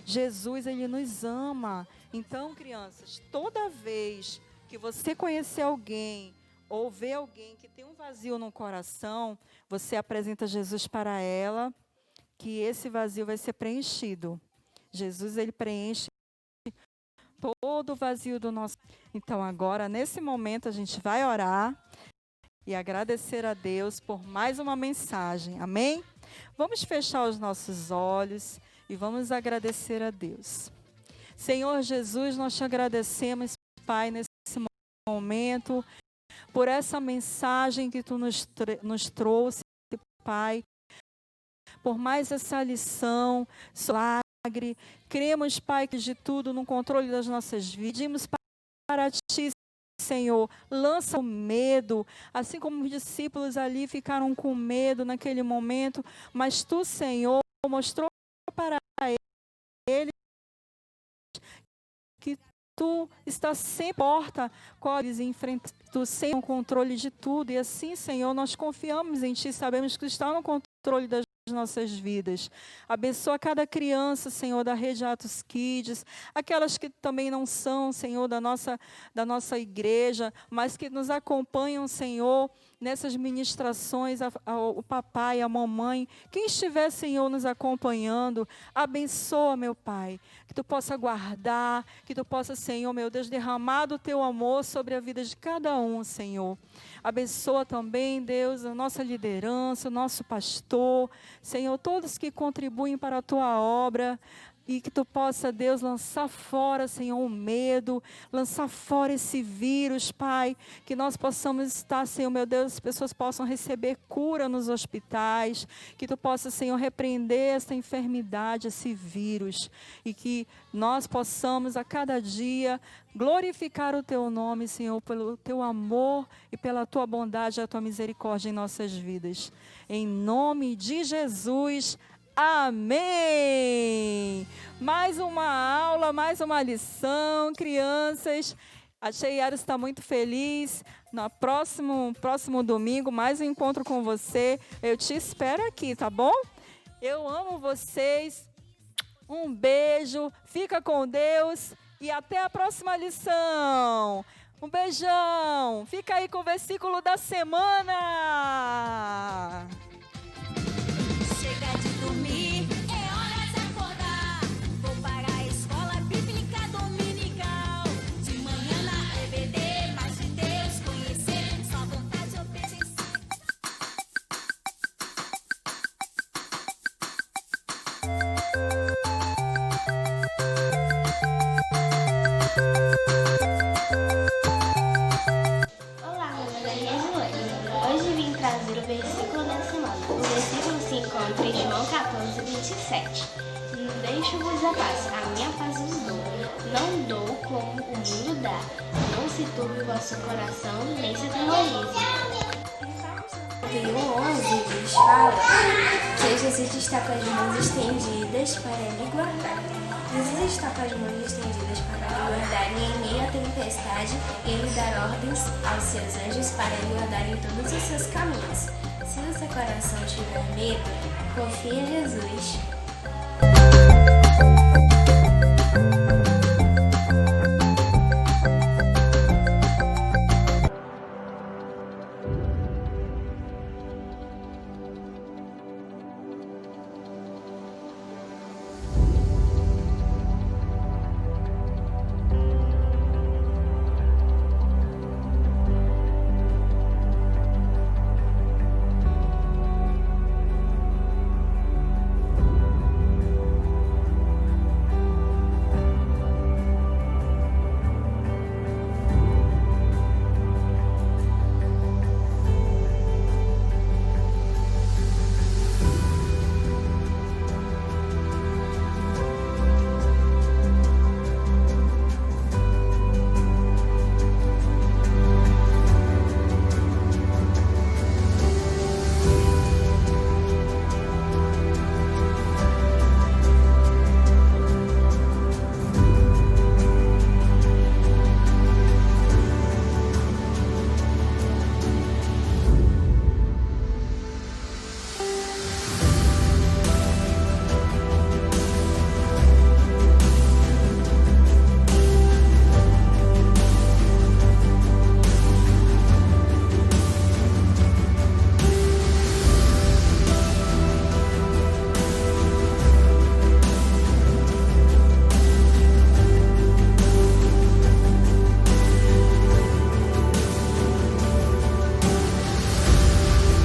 Jesus, ele nos ama. Então, crianças, toda vez que você conhecer alguém ou ver alguém que tem um vazio no coração, você apresenta Jesus para ela, que esse vazio vai ser preenchido. Jesus, ele preenche todo o vazio do nosso. Então, agora, nesse momento, a gente vai orar e agradecer a Deus por mais uma mensagem. Amém? Vamos fechar os nossos olhos e vamos agradecer a Deus. Senhor Jesus, nós te agradecemos, Pai, nesse momento, por essa mensagem que tu nos trouxe, Pai, por mais essa lição, milagre. Cremos, Pai, que de tudo no controle das nossas vidas. Pedimos para ti, Senhor, lança o medo, assim como os discípulos ali ficaram com medo naquele momento, mas tu, Senhor, mostrou para eles que tu estás sempre porta, qual eles enfrentam, tu sempre no controle de tudo, e assim, Senhor, nós confiamos em ti, sabemos que tu está no controle das nossas vidas. Abençoa cada criança, Senhor, da Rede Atos Kids, aquelas que também não são, Senhor, da nossa igreja, mas que nos acompanham, Senhor, nessas ministrações, o papai, a mamãe, quem estiver, Senhor, nos acompanhando, abençoa, meu Pai, que tu possa guardar, que tu possa, Senhor, meu Deus, derramar do teu amor sobre a vida de cada um, Senhor. Abençoa também, Deus, a nossa liderança, o nosso pastor, Senhor, todos que contribuem para a tua obra. E que tu possa, Deus, lançar fora, Senhor, o medo, lançar fora esse vírus, Pai. Que nós possamos estar, Senhor, meu Deus, as pessoas possam receber cura nos hospitais. Que tu possa, Senhor, repreender essa enfermidade, esse vírus. E que nós possamos, a cada dia, glorificar o teu nome, Senhor, pelo teu amor e pela tua bondade e a tua misericórdia em nossas vidas. Em nome de Jesus, amém! Mais uma aula, mais uma lição, crianças. A Cheiara está muito feliz. No próximo domingo, mais um encontro com você. Eu te espero aqui, tá bom? Eu amo vocês. Um beijo, fica com Deus e até a próxima lição. Um beijão. Fica aí com o versículo da semana. Chega de dormir, é hora de acordar. Vou para a escola bíblica dominical. De manhã na EBD, mais de Deus conhecer, sua vontade obedecer. Olá, meu nome é Regiane. Hoje vim trazer o versículo da semana. O versículo se encontra em João 14, 27. Deixo-vos a paz, a minha paz vos dou. Não dou como o mundo dá. Não se turbe o vosso coração, nem se atemorize. Versículo 11 diz, fala que Jesus está com as mãos estendidas para lhe guardar. Jesus está com as mãos estendidas para lhe guardar em meio à tempestade e ele dar ordens aos seus anjos para lhe guardar em todos os seus caminhos. Se o seu coração tiver medo, confie em Jesus.